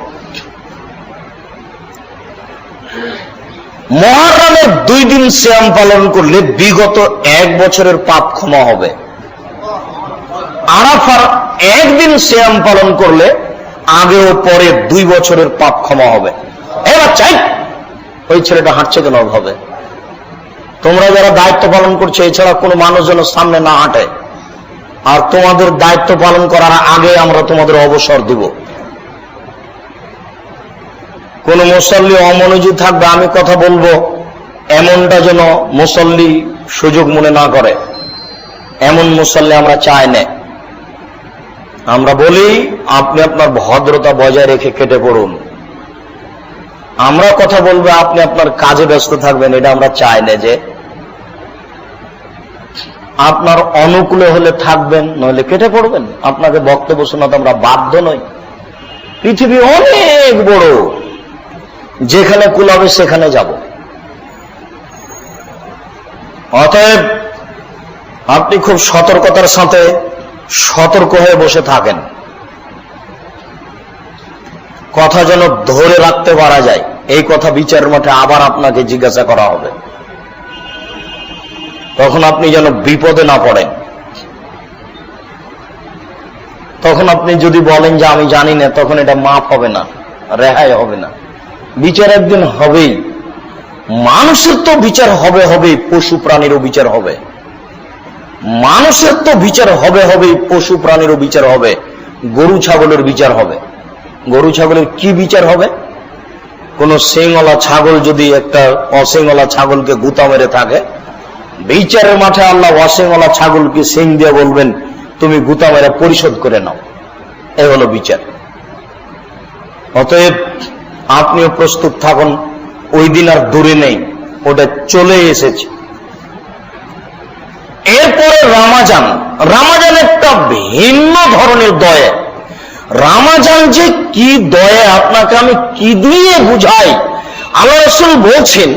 মুহররমের 2 দিন সিয়াম পালন করলে বিগত 1 বছরের পাপ ক্ষমা হবে। আরাফার 1 দিন সিয়াম পালন করলে আগে ও পরে 2 বছরের পাপ ক্ষমা হবে। এবার চাই ওই ছেলেটা হাঁটছে কেন হবে? তোমরা যারা দায়িত্ব পালন করছো, এছাড়া কোনো মানুষ যেন সামনে না হাঁটে। আর তোমাদের দায়িত্ব পালন করার আগে আমরা তোমাদের অবসর দিব। কোন মুসল্লি অমনোযোগী থাকবে, আমি কথা বলবো, এমনটা যেন মুসল্লি সুযোগ মনে না করে। এমন মুসল্লি আমরা চাই না। আমরা বলি আপনি আপনার ভদ্রতা বজায় রেখে কেটে পড়ুন। আমরা কথা বলবো, আপনি আপনার কাজে ব্যস্ত থাকবেন, এটা আমরা চাই না। যে আপনার অনুকূলে হলে থাকবেন, নইলে কেটে পড়বেন। আপনাকে বক্তব্য শোনাতে আমরা বাধ্য নই। পৃথিবী অনেক বড়, যেখানে কুলাবে সেখানে যাব। অতএব আপনি খুব সতর্কতার সাথে সতর্ক হয়ে বসে থাকেন, কথা যেন ধরে রাখতে পারা যায়। এই কথা বিচারের মাঠে আবার আপনাকে জিজ্ঞাসা করা হবে, তখন আপনি যেন বিপদে না পড়েন। তখন আপনি যদি বলেন যে আমি জানি না, তখন এটা মাফ হবে না, রেহাই হবে না। বিচার একদিন হবেই। মানুষের তো বিচার হবে হবেই, পশু প্রাণীরও বিচার হবে। মানুষের তো বিচার হবে হবেই, পশু প্রাণীরও বিচার হবে। গরু ছাগলের বিচার হবে। গরু ছাগলের কি বিচার হবে? কোন সিংওয়ালা ছাগল যদি একটা অসিংওয়ালা ছাগলকে গুতা মেরে থাকে, বিচারের মাঠে আল্লাহ অসিংওয়ালা ছাগলকে সিং দিয়ে বলবেন, তুমি গুতা মেরে পরিশোধ করে নাও। এ হলো বিচার। অতএব আপনিও প্রস্তুত থাকুন, ওই দিন আর দূরে নেই, ওটা চলে এসেছে। এরপরে রমাজান। রমাজান একটা ভিন্ন ধরনের দয়া। রমাজান যে কি দয়া, আপনাকে আমি কি দিয়ে বুঝাই। আল্লাহ রাসূল বলছেন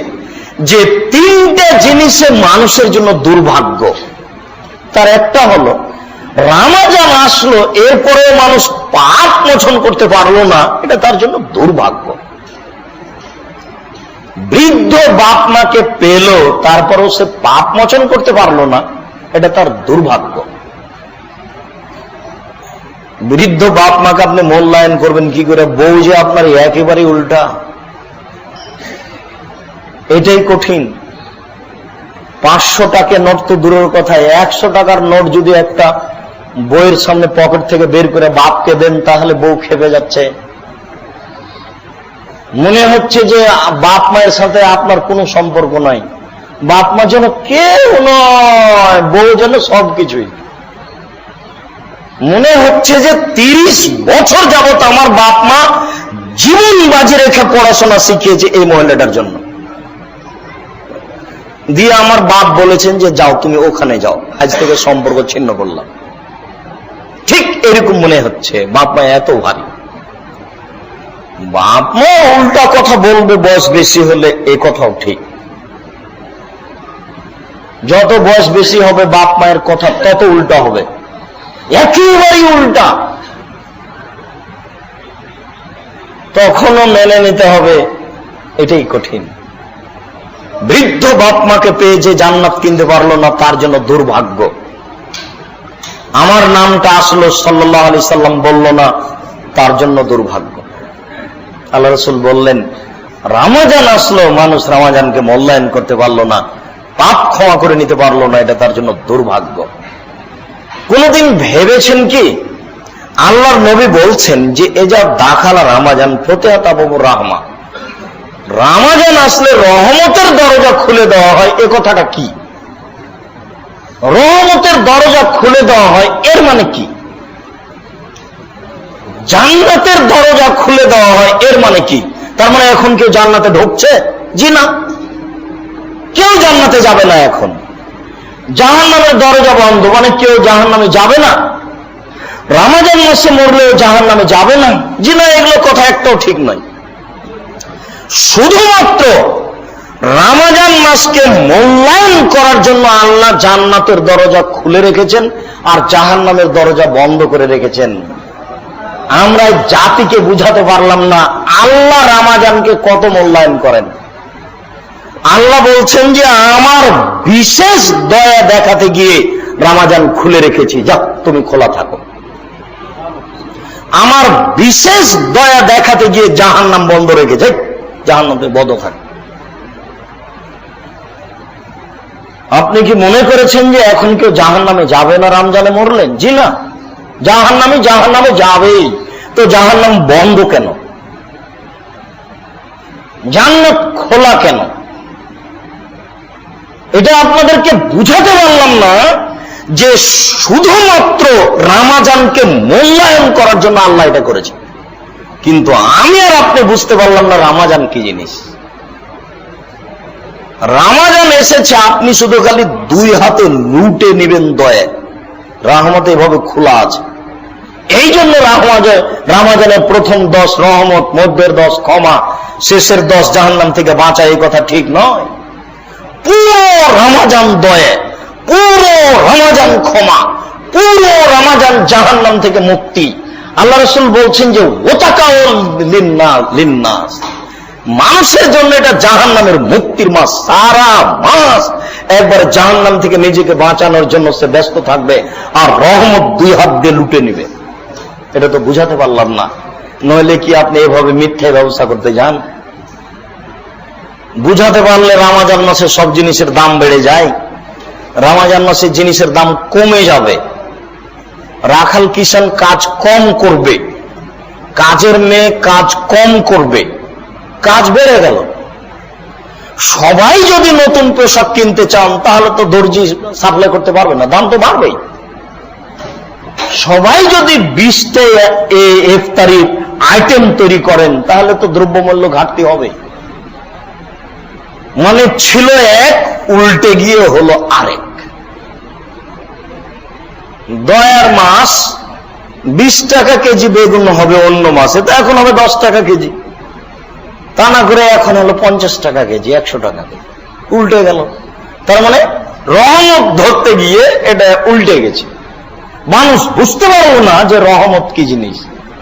যে তিনটা জিনিসে মানুষের জন্য দুর্ভাগ্য। তার একটা হলো রমাজান আসলো, এরপরে মানুষ পাপ মোচন করতে পারলো না, এটা তার জন্য দুর্ভাগ্য। বৃদ্ধ বাপ মাকে পেল, তারপরেও সে পাপ মোচন করতে পারলো না, এটা তার দুর্ভাগ্য। বৃদ্ধ বাপ মাকে আপনি মূল্যায়ন করবেন কি করে? বউ যে আপনার একেবারেই উল্টা, এটাই কঠিন। 500 টাকা নোট তো দূরের কথা, 100 টাকার নোট যদি একটা বইয়ের সামনে পকেট থেকে বের করে বাপকে দেন, তাহলে বউ খেপে যাচ্ছে। মনে হচ্ছে যে বাপ মায়ের সাথে আপনার কোনো সম্পর্ক নাই, বাপ মা যেন কেউ নয়, বউ যেন সবকিছুই। মনে হচ্ছে যে 30 বছর যাবত আমার বাপ মা জীবন বাজি রেখে পড়াশোনা শিখিয়েছে এই মহিলাটার জন্য। দিয়ে আমার বাপ বলেছেন যে যাও, তুমি ওখানে যাও, আজ থেকে সম্পর্ক ছিন্ন করলাম। ঠিক এরকম মনে হচ্ছে বাপ মা এত ভারী। বাপ মা উল্টা কথা বলবে বয়স বেশি হলে, এই কথাও ঠিক। যত বয়স বেশি হবে বাপ মায়ের কথা তত উল্টা হবে, একেবারেই উল্টা। তখনও মেনে নিতে হবে, এটাই কঠিন। বৃদ্ধ বাপ মাকে পেয়ে যে জান্নাত কিনতে পারলো না, তার জন্য দুর্ভাগ্য। আমার নামটা আসলো সাল্লাল্লাহু আলাইহি সাল্লাম বলল না, তার জন্য দুর্ভাগ্য। আল্লাহ রাসূল বললেন রমাজান আসলো, মানুষ রমাজানকে মূল্যায়ন করতে পারলো না, পাপ ক্ষমা করে নিতে পারলো না, এটা তার জন্য দুর্ভাগ্য। কোনদিন ভেবেছেন কি আল্লাহর নবী বলছেন যে এজা দাখালা রমাজান ফতিহাত আবওয়াবুর রাহমা, রমাজান আসলে রহমতের দরজা খুলে দেওয়া হয়। এ কথাটা কি? রহমতের দরজা খুলে দেওয়া হয়, এর মানে কি? জান্নাতের দরজা খুলে দেওয়া হয়, এর মানে কি? তার মানে এখন কেউ জান্নাতে ঢুকছে? জি না, কেউ জান্নাতে যাবে না। এখন জাহান্নামের দরজা বন্ধ, মানে কেউ জাহান্নামে যাবে না। রমাজান মাসে মরলেও জাহান্নামে যাবে না? জি না, এগুলো কথা একটাও ঠিক নয়। শুধুমাত্র রমাজান মাসকে মূল্যায়ন করার জন্য আল্লাহ জান্নাতের দরজা খুলে রেখেছেন আর জাহান্নামের দরজা বন্ধ করে রেখেছেন। আমরা জাতিকে বুঝাতে পারলাম না আল্লাহ রমাজানকে কত মূল্যায়ন করেন। আল্লাহ বলছেন যে আমার বিশেষ দয়া দেখাতে গিয়ে রমাজান খুলে রেখেছি, যা তুমি খোলা থাকো। আমার বিশেষ দয়া দেখাতে গিয়ে জাহান্নাম বন্ধ রেখেছে, জাহান্নামে বন্ধ থাকে। আপনি কি মনে করেছেন যে এখন কেউ জাহান্নামে যাবে না রমজানে মরলেন? জি না, জাহান্নামে যাবেই। তো জাহান্নাম বন্ধ কেন? জান্নাত খোলা কেন? এটা আপনাদেরকে বুঝাতে পারলাম না যে শুধুমাত্র রমজানকে মূল্যায়ন করার জন্য আল্লাহ এটা করেছে, কিন্তু আমি আর আপনি বুঝতে পারলাম না রমজান কি জিনিস। রমজান এসেছে, আপনি শুধু খালি দুই হাতে লুটে নেবেন দয়া, রহমত এভাবে খোলা আছে। এই জন্য রমজানের প্রথম 10 রহমত, মধ্যের 10 ক্ষমা, শেষের 10 জাহান্নাম থেকে বাঁচা, এই কথা ঠিক নয়। পুরো রমজান দয়া, পুরো রমজান ক্ষমা, পুরো রমজান জাহান্নাম থেকে মুক্তি। আল্লাহ রাসূল বলছেন যে ওতাকাউল লিন্নাস, মানুষের জন্য এটা জাহান্নামের মুক্তির মাস। সারা মাস একবার জাহান্নাম থেকে নিজেকে বাঁচানোর জন্য সে ব্যস্ত থাকবে, আর রহমত 2 হাত দিয়ে লুটে নিবে। এটা তো বুঝাতে পারলাম না, নইলে কি আপনি এভাবে মিথ্যে ব্যবসা করতে যান? বুঝাতে পারলে রমজান মাসে সব জিনিসের দাম বেড়ে যায়, রমজান মাসে জিনিসের দাম কমে যাবে, রাখাল কিষান কাজ কম করবে, কাজের মেয়ে কাজ কম করবে, কাজ বেড়ে গেল। সবাই যদি নতুন পোশাক কিনতে চান তাহলে তো দর্জি সাপ্লাই করতে পারবে না, দাম তো বাড়বেই। সবাই যদি 20টা ইফতারি আইটেম তৈরি করেন তাহলে তো দ্রব্যমূল্য ঘাটতি হবে। মানে ছিল এক, উল্টে গিয়ে হলো আরেক। দয়ার মাস 20 টাকা কেজি বেগুন হবে অন্য মাসে, তো এখন হবে 10 টাকা কেজি, তা না করে এখন হলো 50 টাকা কেজি, 100 টাকা কেজি, উল্টে গেল। তার মানে রহমত ধরতে গিয়ে এটা উল্টে গেছে। মানুষ বুঝতে পারলো না যে রহমত কি জিনিস,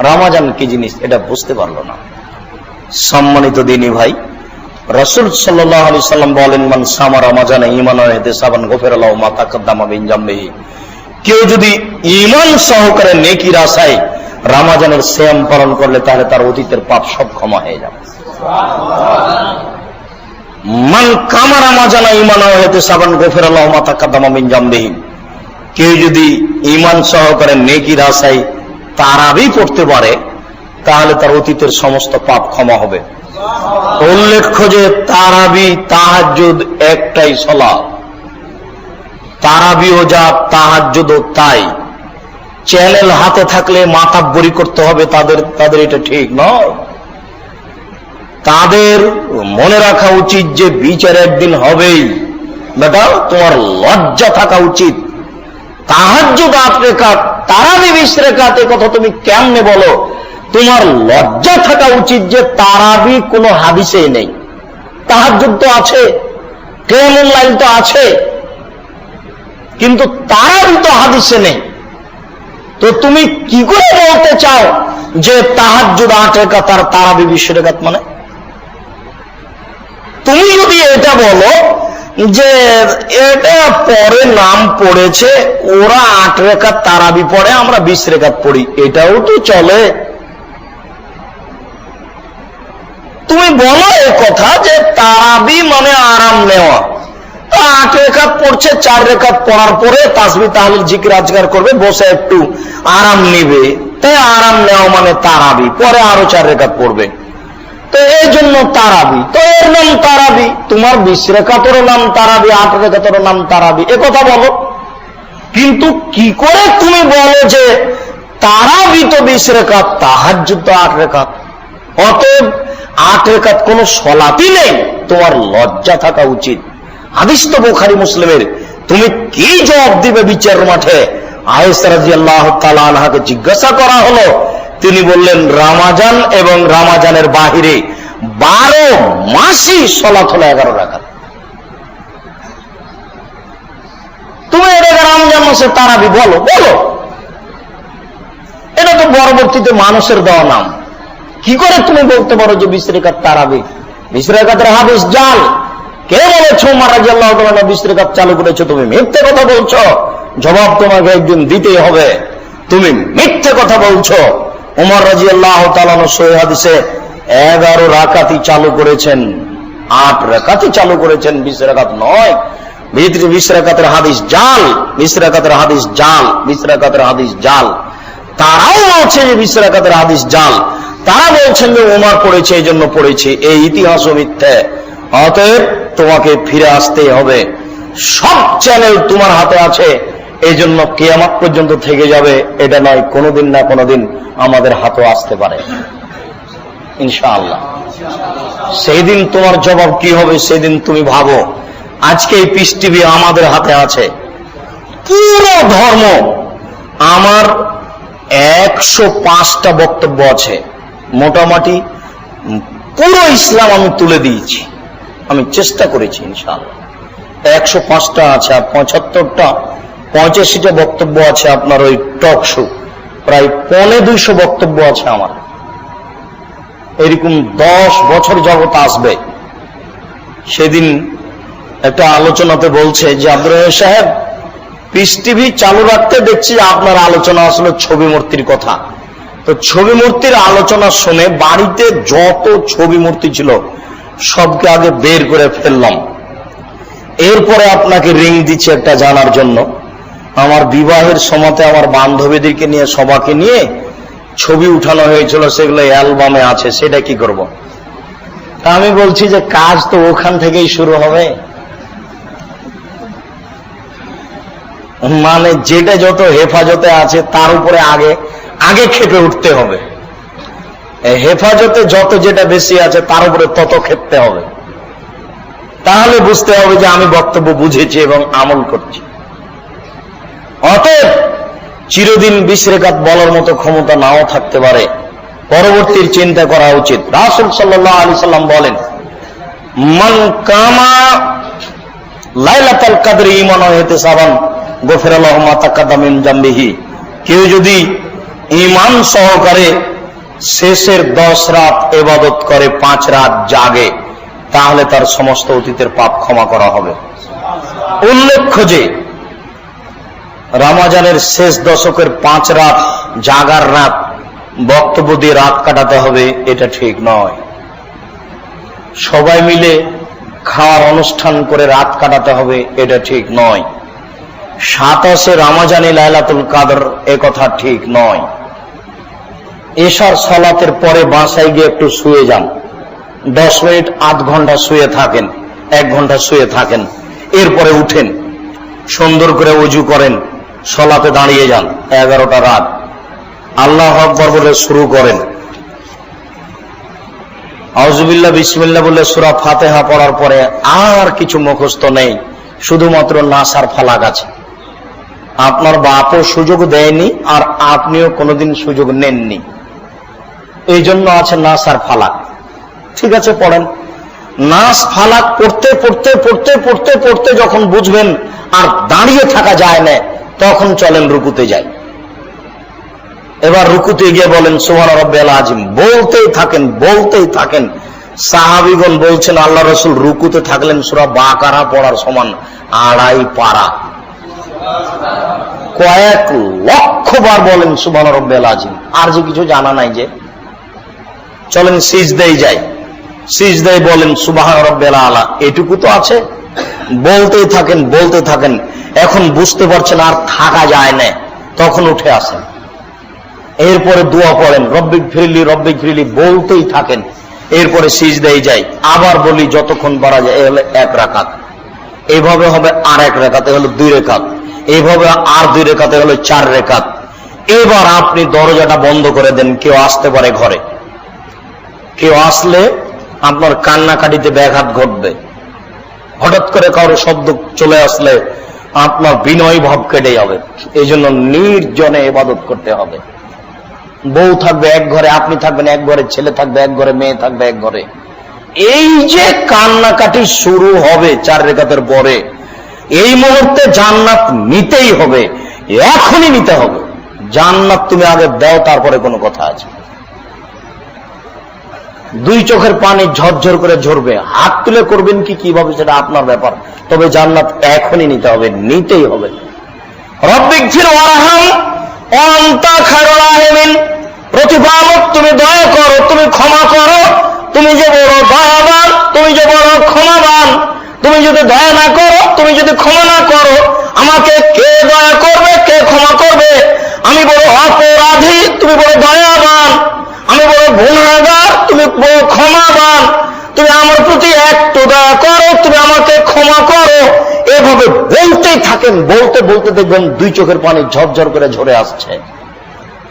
রমজান কি জিনিস, এটা বুঝতে পারলো না। সম্মানিত দিনী ভাই, রাসূল সাল্লাল্লাহু আলাইহি সাল্লাম বলেন, মান সামা রমজানা ঈমানান ওয়া ইহতিসাবান গুফিরা লাহু মা তাকাদ্দামা মিন যামবিহি। কেউ যদি ঈমান সহকারে নেকির আশায় রমজানের সিয়াম পালন করলে তাহলে তার অতীতের পাপ সব ক্ষমা হয়ে যাবে। মান কামা রমজানা ঈমানান ওয়া ইহতিসাবান গুফিরা লাহু মা তাকাদ্দামা মিন যামবিহি। কেউ যদি ঈমান সহকারে নেকির আশায় তারাবি পড়তে পারে তাহলে তার অতীতের সমস্ত পাপ ক্ষমা হবে। উল্লেখ্য যে তারাবি তাহাজ্জুদ একটাই সালাত, তারাবিও যা তাহাজ্জুদও তাই। চ্যানেল হাতে থাকলে মাতাব্বরি করতে হবে তাদের এটা ঠিক নয়। তাদের মনে রাখা উচিত যে বিচার একদিন হবেই। বেটা, তোমার লজ্জা থাকা উচিত। তাহাজ্জুদ 8 রাকাত, তারাবি 20 রাকাত, এ কথা তুমি কেমনে বলো? তোমার লজ্জা থাকা উচিত যে তারাবি কোনো হাদিসেই নেই, তাহাজ্জুদ তো আছে, কিয়ামুল লাইল তো আছে, কিন্তু তারাবি তো হাদিসে নেই। তো তুমি কি করে বলতে চাও যে তাহাজ্জুদ 8 রাকাত আর তারাবি 20 রাকাত? মানে তুমি যদি এটা বলো যে এটা পরে নাম পড়েছে, ওরা 8 রাকাত তারাবি পড়ে, আমরা 20 রাকাত পড়ি, এটাও তো চলে। তুমি বলো এ কথা যে তারাবি মানে আরাম নেওয়া, 8 রাকাত পড়ছে, 4 রাকাত পড়ার পরে তাসবিহ তাহলিল জিকির আজকার করবে, বসে একটু আরাম নেবে, তাই আরাম নেওয়া মানে তারাবি, পরে আরো 4 রাকাত পড়বে, তো এই জন্য তারাবি, তো এর নাম তারাবি। তোমার 20 রাকাতেরও নাম তারাবি, 8 রাকাতেরও নাম তারাবি, এ কথা বলো। কিন্তু কি করে তুমি বলো যে তারাবি তো 20 রাকাত, তাহাজ্জুদ তো 8 রাকাত, অতএব 8 রাকাত কোন সলাতই নেই? তোমার লজ্জা থাকা উচিত। হাদিস তো বুখারী মুসলিমের। তুমি কি জবাব দিবে বিচার মাঠে? আয়েশা রাদিয়াল্লাহু তাআলা আনহাকে জিজ্ঞাসা করা হলো, তিনি বললেন রমজান এবং রমজানের বাহিরে 12 মাসই সালাত হলো 11 রাকাত। তুমি এটা রমজান মাসে তারাবি বলো, এটা তো পরবর্তীতে মানুষের দেওয়া নাম। কি করে তুমি বলতে পারো যে 20 রাকাত তারাবি? 20 রাকাতের হাদিস জাল। কে বলেছো ওমর রাদিয়াল্লাহু তাআলা 20 রাকাত চালু করেছো? তুমি মিথ্যে কথা বলছো, জবাব তোমাকে একদিন দিতেই হবে। তুমি মিথ্যে কথা বলছো। ওমর রাদিয়াল্লাহু তাআলা সহিহ হাদিসে 11 রাকাতই চালু করেছেন, 8 রাকাতই চালু করেছেন, 20 রাকাত নয়। 20 রাকাতের হাদিস জাল, 20 রাকাতের হাদিস জাল, 20 রাকাতের হাদিস জাল। তারাও বলছে যে 20 রাকাতের হাদিস জাল, তারা বলছেন যে ওমর পড়েছে এই জন্য পড়েছে, এই ইতিহাসও মিথ্যে। অতএব তোমাকে ফিরে আসতেই হবে। সব চ্যানেল তোমার হাতে আছে, এই জন্য কিয়ামত পর্যন্ত থেকে যাবে এটা নয়, কোনোদিন না কোনোদিন আমাদের হাতেও আসতে পারে ইনশাআল্লাহ। সেই দিন তোমার জবাব কি হবে সেদিন তুমি ভাবো। আজকে এই পিস টিভি আমাদের হাতে আছে, পুরো ধর্ম আমার 105টা বক্তব্য আছে, মোটামুটি পুরো ইসলাম আমি তুলে দিয়েছি, আমি চেষ্টা করেছি ইনশাআল্লাহ। 105টা আছে, আর 85টা বক্তব্য আছে আপনার ওই টক শো, প্রায় 250 বক্তব্য আছে আমার। এরকম 10 বছর যাবত আসবে। সেদিন একটা আলোচনাতে বলছে যে আব্দুর রহমান সাহেব, পিস টিভি চালু রাখতে দেখছি আপনার আলোচনা আসলে ছবি মূর্তির কথা। তো ছবি মূর্তির আলোচনা শুনে বাড়িতে যত ছবি মূর্তি ছিল সবকে আগে বের করে ফেললাম। এরপরে আপনাকে রিং দিচ্ছে একটা জানার জন্য। আমার বিবাহের সময়তে আমার বান্ধবীদেরকে নিয়ে সবাইকে নিয়ে ছবি উঠানো হয়েছিল, সেগুলো অ্যালবামে আছে, সেটা কি করব? তা আমি বলছি যে কাজ তো ওখান থেকেই শুরু হবে, মানে যেটা যত হেফাজতে আছে তার উপরে আগে আগে খেপে উঠতে হবে। হেফাজতে যত যেটা বেশি আছে তার উপরে তত খেপতে হবে, তাহলে বুঝতে হবে যে আমি বক্তব্য বুঝেছি এবং আমল করছি। অতএব চিরদিন 20 রাকাত বলার মতো ক্ষমতা নাও থাকতে পারে, পরবর্তীর চিন্তা করা উচিত। রাসূল সাল্লাল্লাহু আলাইহি সাল্লাম বলেন, মান কামা লাইলাতুল কদর ঈমানান ওয়া ইহতিসাবান গফিরা লাহু মা তাকাদ্দামা মিন যামবিহি। কেউ যদি ঈমান সহকারে শেষের 10 রাত ইবাদত করে, 5 রাত জাগে, তাহলে তার সমস্ত অতীতের পাপ ক্ষমা করা হবে। উল্লেখ্য যে রমজানের শেষ দশকের 5 রাত জাগার রাত, বক্তব্য দিয়ে রাত কাটাতে হবে, এটা ঠিক নয়। সবাই মিলে খাওয়ার অনুষ্ঠান করে রাত কাটাতে হবে, এটা ঠিক নয়। 27 রমজানে লাইলাতুল কদর, এ কথা ঠিক নয়। এশার সালাতের পরে বাসায় গিয়ে একটু শুয়ে যান, 10 মিনিট, আধ ঘন্টা শুয়ে থাকেন, 1 ঘন্টা শুয়ে থাকেন, এরপরে উঠেন, সুন্দর করে ওযু করেন, সালাতে দাঁড়িয়ে যান। 11টা রাত আল্লাহু আকবার বলে শুরু করেন, আউযুবিল্লাহ বিসমিল্লাহ বলে সূরা ফাতিহা পড়ার পরে আর কিছু মুখস্থ নেই, শুধুমাত্র নাস আর ফালাক আছে। আপনার বাপও সুযোগ দেয়নি, আর আপনিও কোনোদিন সুযোগ নেননি, এই জন্য আছে নাস আর ফালাক। ঠিক আছে, পড়েন। নাস ফালাক পড়তে পড়তে পড়তে পড়তে পড়তে যখন বুঝবেন আর দাঁড়িয়ে থাকা যায় না, তখন চলেন রুকুতে যাই। এবার রুকুতে গিয়ে বলেন সুবহান রাব্বিয়াল আযীম, বলতেই থাকেন বলতেই থাকেন। সাহাবীগণ বলছেন আল্লাহ রাসূল রুকুতে থাকলেন সূরা বাকারা পড়ার সমান 2.5 পারা। কয়েক লক্ষ বার বলেন সুবহান রাব্বিয়াল আযীম, আর যে কিছু জানা নাই। যে চলেন সিজদায় যাই, সিজদায় বলেন সুবহান রাব্বিয়াল আলা, এটুকু তো আছে। বলতেই থাকেন বলতে থাকেন, এখন বুঝতে পারছেন আর থাকা যায় না, তখন উঠে আসেন। এরপরে দোয়া পড়েন রব্বিক ফিরলি, বলতেই থাকেন। এরপরে সিজদায় যাই, আবার বলি যতক্ষণ পারা যায়। এই হলো 1 রাকাত। এইভাবে হবে আর 1 রাকাতে হলো 2 রাকাত, এইভাবে আর 2 রাকাতে হলো 4 রাকাত। এবার আপনি দরজাটা বন্ধ করে দেন, কেউ আসতে পারে ঘরে। কেউ আসলে আপনার কান্নাকাটিতে ব্যাঘাত ঘটবে। হঠাৎ করে কারো শব্দ চলে আসলে আপনার বিনয় ভাব কেটে যাবে। এই জন্য নির্জনে ইবাদত করতে হবে। বউ থাকবে 1 ঘরে, আপনি থাকবেন 1 ঘরে, ছেলে থাকবে 1 ঘরে, মেয়ে থাকবে 1 ঘরে। এই যে কান্নাকাটি শুরু হবে 4 রাকাতের পরে, এই মুহূর্তে জান্নাত নিতেই হবে, এখনই নিতে হবে। জান্নাত তুমি আগে দাও, তারপরে কোনো কথা আছে। 2 চোখের পানি ঝরঝর করে ঝরবে, হাত তুলে করবেন কি কিভাবে সেটা আপনার ব্যাপার, তবে জান্নাত এখনই নিতে হবে, নিতেই হবে। রব্বিগফির ওয়ারহাম আনতা খায়রুর রাহিমিন, প্রতিপালক তুমি দয়া করো, তুমি ক্ষমা করো, তুমি যে বড় দয়াবান, তুমি যে বড় ক্ষমাবান। তুমি যদি দয়া না করো, তুমি যদি ক্ষমা না করো, আমাকে কে দয়া করবে, কে ক্ষমা করবে? আমি বড় অপরাধী, তুমি বড় দয়াবান, আমি বড় গুনাহগার, তুমি বড় ক্ষমাবান, তুমি আমার প্রতি একটু দয়া করো, তুমি আমাকে ক্ষমা করো। এভাবে বলতেই থাকেন, বলতে বলতে দেখবেন দুই চোখের পানি ঝরঝর করে ঝরে আসছে।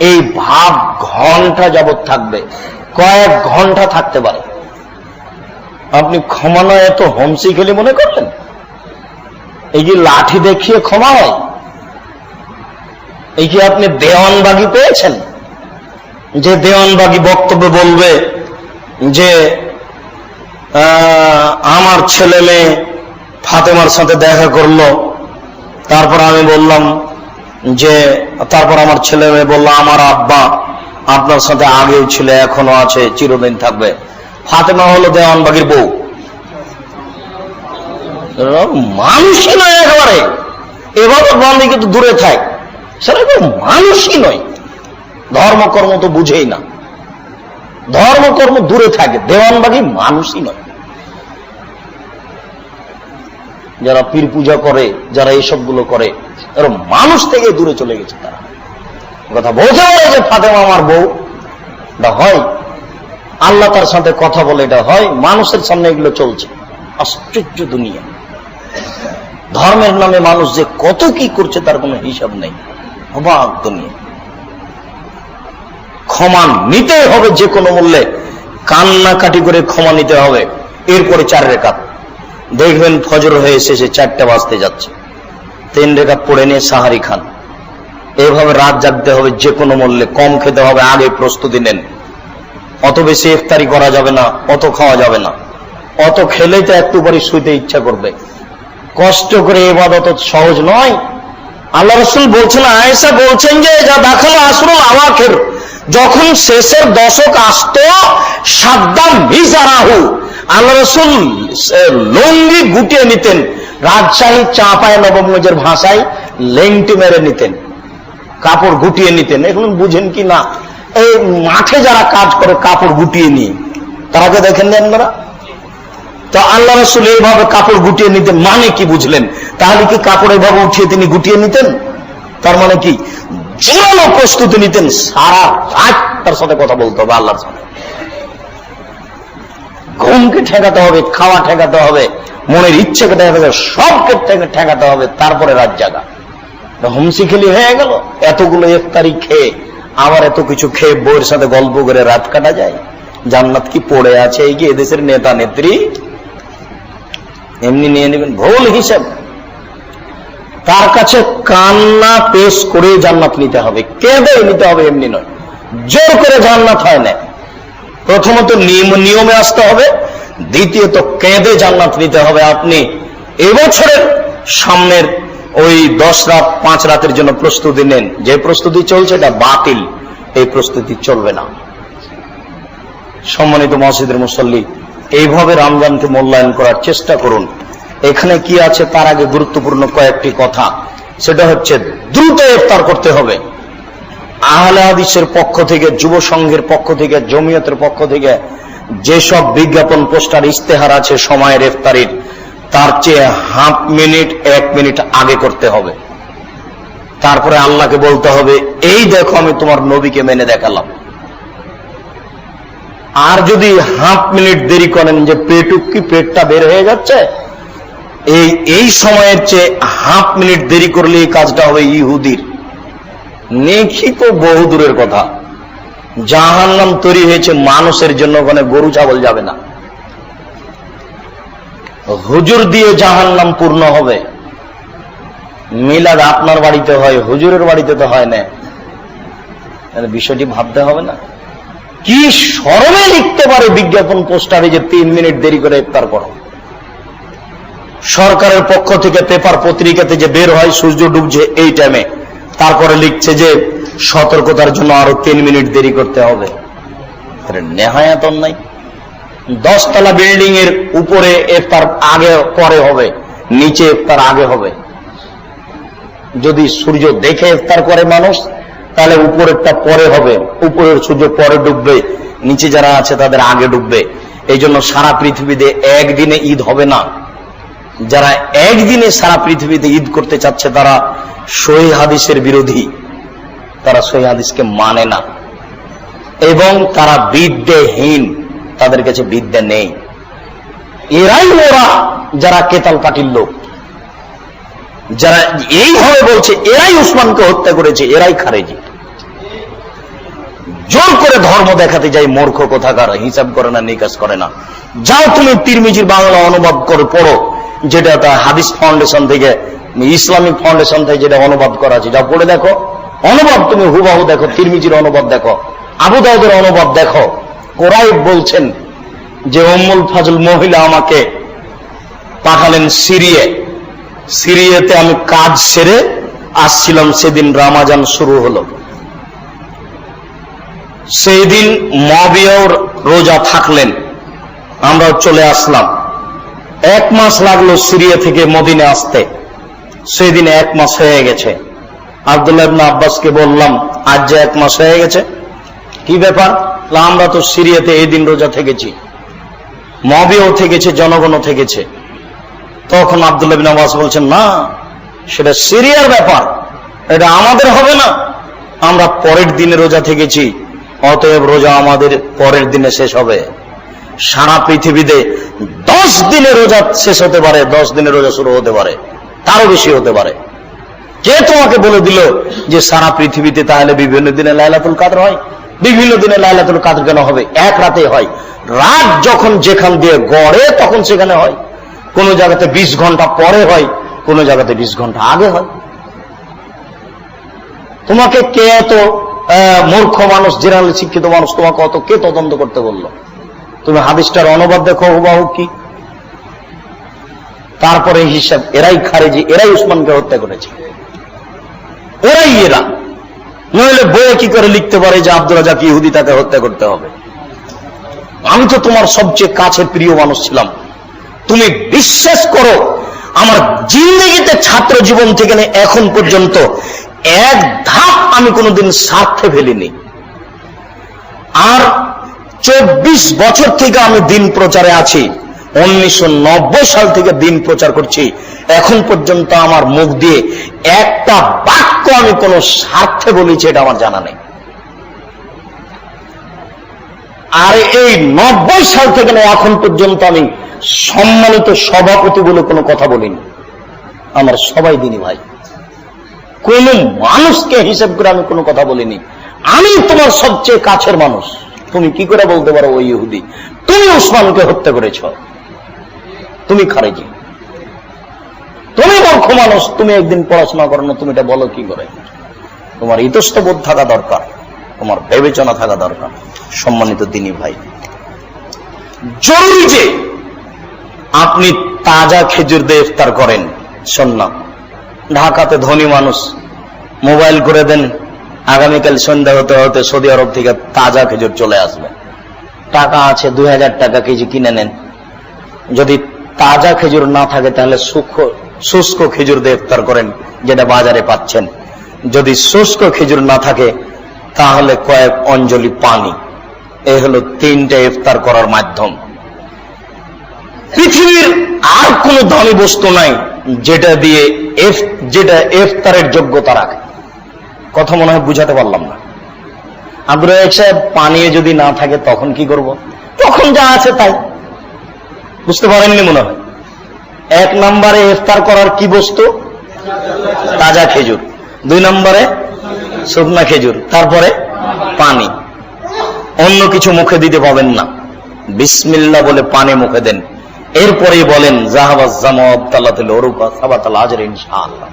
এই ভাব ঘন্টা যাবৎ থাকবে, কয়েক ঘন্টা থাকতে পারে। আপনি ক্ষমা নয় এত হোমসি খেলে মনে করলেন? এই যে লাঠি দেখিয়ে ক্ষমা হয়? এই কি আপনি দেওয়ানবাগি পেয়েছেন যে দেওয়ানবাগি বক্তব্য বলবে যে আমার ছেলে মেয়ে ফাতেমার সাথে দেখা করলো, তারপর আমি বললাম যে তারপর আমার ছেলে মেয়ে বললো আমার আব্বা আপনার সাথে আগেও ছিল, এখনো আছে, চিরদিন থাকবে। ফাতেমা হলো দেওয়ানবাগির বউ। মানুষই নয় একেবারে, এভাবে বন্দী কিন্তু দূরে থাক, সেটা মানুষই নয়। ধর্মকর্ম তো বুঝেই না, ধর্মকর্ম দূরে থাকে, দেওয়ানবাগি মানুষই নয়। যারা পীর পূজা করে, যারা এইসব গুলো করে, এরা মানুষ থেকে দূরে চলে গেছে। তারা কথা বোঝা বলে যে ফাতেমা আমার বউ, এটা হয়। আল্লাহ তার সাথে কথা বলে, এটা হয়। মানুষের সামনে এগুলো চলছে। আশ্চর্য দুনিয়া। ধর্মের নামে মানুষ যে কত কি করছে তার কোনো হিসাব নেই। অবাক দুনিয়া। ক্ষমা নিতে হবে যে কোনো মূল্যে, কান্নাকাটি করে ক্ষমা নিতে হবে। এরপরে 4 রেখাত দেখবেন ফজর হয়ে এসেছে, 4টা বাজতে যাচ্ছে, 3 রেখাত পড়ে নিয়ে সাহারি খান। এইভাবে রাত জাগতে হবে যে কোনো মূল্যে, কম খেতে হবে, আগে প্রস্তুতি নেন। অত বেশি ইফতারি করা যাবে না, অত খাওয়া যাবে না। অত খেলেই তো একটু পরে শুইতে ইচ্ছা করবে। কষ্ট করে ইবাদত সহজ নয়। আল্লাহ রাসূল বলছেন, আয়েশা বলছেন যে যা দাখাল আসরুল আওয়াখির, যখন শেষের দশক আসতো, সাদ্দাম মিজারাহু, আল্লাহ রাসূল লুঙ্গি গুটিয়ে নিতেন। রাজশাহী চাঁপায় নবমগঞ্জের ভাষায় লেংটি মেরে নিতেন, কাপড় গুটিয়ে নিতেন। এখন বুঝেন কি না, এই মাঠে যারা কাজ করে কাপড় গুটিয়ে নিয়ে, তারাকে দেখেন না আপনারা? তো আল্লাহ রাসূল এইভাবে কাপড় গুটিয়ে নিতেন, মানে কি বুঝলেন? তাহলে কি কাপড় এইভাবে উঠিয়ে তিনি গুটিয়ে নিতেন? তার মানে কি জোরালো প্রস্তুতি নিতেন, সারা রাত তার সাথে কথা বলতে হবে আল্লাহর সাথে। ঘুমকে ঠেকাতে হবে, খাওয়া ঠেকাতে হবে, মনের ইচ্ছেকে ঠেকাতে হবে, সবকে ঠেকাতে হবে, তারপরে রাত জাগা। হোমসি খেলি হয়ে গেল। এতগুলো ইফতারি খেয়ে, আবার এত কিছু খেয়ে বউয়ের সাথে গল্প করে রাত কাটা যায়? জান্নাত কি পড়ে আছে এই কি এদেশের নেতা নেত্রী? এমনি নিয়ে নেবেন, ভুল হিসাব। তার কাছে কান্না পেশ করে জান্নাত নিতে হবে, কেঁদে নিতে হবে, এমনি নয়। জোর করে জান্নাত হয় না। প্রথমত নিয়মে আসতে হবে, দ্বিতীয়ত কেঁদে জান্নাত নিতে হবে। আপনি এবছরের সামনের ওই 10 রাত 5 রাতের জন্য প্রস্তুতি নেন। যে প্রস্তুতি চলছে এটা বাতিল, এই প্রস্তুতি চলবে না। সম্মানিত মসজিদের মুসল্লি, এইভাবে রমজানকে মূল্যায়ন করার চেষ্টা করুন। এখানে কি আছে তার আগে গুরুত্বপূর্ণ কয়েকটি কথা। সেটা হচ্ছে দ্রুত ইফতার করতে হবে। আহলে হাদিসের পক্ষ থেকে, যুব সংঘের পক্ষ থেকে, জমিয়তের পক্ষ থেকে যেসব বিজ্ঞাপন, পোস্টার, ইশতেহার আছে সময়ের ইফতারির, তার চেয়ে হাফ মিনিট 1 মিনিট আগে করতে হবে। তারপরে আল্লাহকে বলতে হবে, এই দেখো আমি তোমার নবীকে মেনে দেখালাম। আর যদি হাফ মিনিট দেরি করেন যে পেটটা বের হয়ে যাচ্ছে, এই সময়ের চেয়ে হাফ মিনিট দেরি করলে এই কাজটা হবে ইহুদির। নেকি তো বহু দূরের কথা, জাহান্নাম তৈরি হয়েছে মানুষের জন্য, ওখানে গরু ছাগল যাবে না। হুজুর দিয়ে জাহান্নাম পূর্ণ হবে। মিলাদ আপনার বাড়িতে হয়, হুজুরের বাড়িতে তো হয় না। বিষয়টি ভাবতে হবে না? কি শরমে লিখতে পারে বিজ্ঞাপন পোস্টারে যে 3 মিনিট দেরি করে ইফতার করো। সরকারের পক্ষ থেকে পেপার পত্রিকাতে যে বের হয় সূর্য ডুবছে এই টাইমে, তারপরে লিখছে যে সতর্কতার জন্য আরো 3 মিনিট দেরি করতে হবে। নেহায়াত অন্যায়। 10 তলা বিল্ডিং এর উপরে ইফতার আগে পরে হবে, নিচে ইফতার আগে হবে। যদি সূর্য দেখে ইফতার করে মানুষ, তাহলে উপরেরটা পরে হবে, উপরের সূর্য পরে ডুববে, নিচে যারা আছে তাদের আগে ডুববে। এই জন্য সারা পৃথিবীতে একদিনে ঈদ হবে না। যারা একদিনে সারা পৃথিবীতে ঈদ করতে চাচ্ছে তারা সহিহ হাদিসের বিরোধী। তারা সহিহ হাদিসকে মানে না এবং তারা বিদ্যাহীন, তাদের কাছে বিদ্যা নেই। এরাই ওরা যারা কেতাল পার্টির লোক, যারা এইভাবে বলছে এরাই উসমানকে হত্যা করেছে, এরাই খারেজি। জোর করে ধর্ম দেখাতে যাই, মূর্খ কোথাকার, হিসাব করে না, নিকাশ করে না। যাও তুমি তিরমিজির বাংলা অনুবাদ করে পড়ো, যেটা তার হাদিস ফাউন্ডেশন থেকে, ইসলামিক ফাউন্ডেশন থেকে যেটা অনুবাদ করা আছে, যাও পড়ে দেখো। অনুবাদ তুমি হুবাহু দেখো, তিরমিজির অনুবাদ দেখো, আবু দাউদের অনুবাদ দেখো। কোরাইব বলছেন যে উম্মুল ফাজল মহিলা আমাকে পাঠালেন সিরিয়াতে আমি কাজ সেরে আসছিলাম, সেদিন রমাজান শুরু হলো। সেই দিন মুআবিয়ার রোজা থাকলেন, আমরাও চলে আসলাম। 1 মাস লাগলো সিরিয়া থেকে মদিনা আসতে, সেই দিন 1 মাস হয়ে গেছে। আব্দুল্লাহ ইবনে আব্বাসকে বললাম, আজ যে 1 মাস হয়ে গেছে, কি ব্যাপার? আমরা তো সিরিয়াতে এই দিন রোজা থেকেছি, মুআবিয়াও থেকেছে, জনগণও থেকেছে। তখন আব্দুল্লাহ ইবনে আব্বাস বলছেন, না, সেটা সিরিয়ার ব্যাপার, এটা আমাদের হবে না, আমরা পরের দিনে রোজা থেকেছি, অতএব রোজা আমাদের পরের দিনে শেষ হবে। সারা পৃথিবীতে 10 দিনে রোজা শেষ হতে পারে, 10 দিনে রোজা শুরু হতে পারে, তারও বেশি হতে পারে। কে তোমাকে বলে দিল যে সারা পৃথিবীতে তাহলে বিভিন্ন দিনে লাইলাতুল কাদর হয়? বিভিন্ন দিনে লাইলাতুল কাদর কেন হবে? এক রাতে হয়। রাত যখন যেখান দিয়ে গড়ে তখন সেখানে হয়। কোন জায়গাতে 20 ঘন্টা পরে হয়, কোন জায়গাতে 20 ঘন্টা আগে হয়। তোমাকে কে এত মূর্খ মানুষ, জেনারেল শিক্ষিত মানুষ, তোমাকে অত কে তদন্ত করতে বললো? তুমি হাদিসটার অনুবাদ দেখো হুবাহু কি। তারপরে হিসাব, এরাই খারেজি, এরাই উসমানকে হত্যা করেছে, এরা নইলে বইয়ে কি করে লিখতে পারে যে আব্দুল রাজ্জাক ইহুদি, তাকে হত্যা করতে হবে? আমি তো তোমার সবচেয়ে কাছের প্রিয় মানুষ ছিলাম। তুমি বিশ্বাস করো, আমার জিন্দেগিতে ছাত্র জীবন থেকে এখন পর্যন্ত এক ধাপ আমি কোনোদিন স্বার্থে ফেলিনি। আর 24 বছর থেকে আমি দিন প্রচারে আছি, 1990 সাল থেকে দিন প্রচার করছি। এখন পর্যন্ত আমার মুখ দিয়ে একটা বাক্য আমি কোন স্বার্থে বলেছি এটা আমার জানা নেই। আর এই 90 সাল থেকে এখন পর্যন্ত আমি সম্মানিত সভাপতি বলে কোনো কথা বলিনি। আমার সবাই দিনী ভাই, কোন মানুষকে হিসাব করে আমি কোনো কথা বলিনি। আমি তোমার সবচেয়ে কাছের মানুষ, তুমি কি করে বলতে পারো ওই ইহুদি? তুমি উসমানকে হত্যা করেছ, তুমি খারেজি, তুমি মূর্খ মানুষ। তুমি একদিন পড়াশোনা করো না, তুমি এটা বলো কি করে? তোমার ইতস্তবোধ থাকা দরকার, তোমার বিবেচনা থাকা দরকার। সম্মানিত দিনী ভাই, জরুরি যে আপনি তাজা খেজুর দিয়ে ইফতার করেন। শুনলাম ঢাকাতে ধনী মানুষ, মোবাইল করে দেন, আগামীকাল সন্ধ্যা হতে হতে সৌদি আরব থেকে তাজা খেজুর চলে আসবে। টাকা আছে, 2000 টাকা কেজি কিনে নেন। যদি তাজা খেজুর না থাকে তাহলে শুষ্ক খেজুর দিয়ে ইফতার করেন, যেটা বাজারে পাচ্ছেন। যদি শুষ্ক খেজুর না থাকে তাহলে কয়েক অঞ্জলি পানি। এই হলো 3টে ইফতার করার মাধ্যম। পৃথিবীর আর কোন দামি বস্তু নাই যেটা দিয়ে ইফতারের যোগ্যতা রাখে। কথা মনে হয় বুঝাতে পারলাম না। আব্দুল রাজ্জাক সাহেব, পানীয় যদি না থাকে তখন কি করব? তখন যা আছে তাই। বুঝতে পারেননি মনে হয়। 1 নম্বরে ইফতার করার কি বস্তু? তাজা খেজুর। 2 নম্বরে শুকনা খেজুর, তারপরে পানি। অন্য কিছু মুখে দিতে পাবেন না। বিসমিল্লাহ বলে পানি মুখে দেন, এরপরেই বলেন যাহাবাজ জামাত তালাতুল উরুকা সাবাতাল আজর ইনশাআল্লাহ।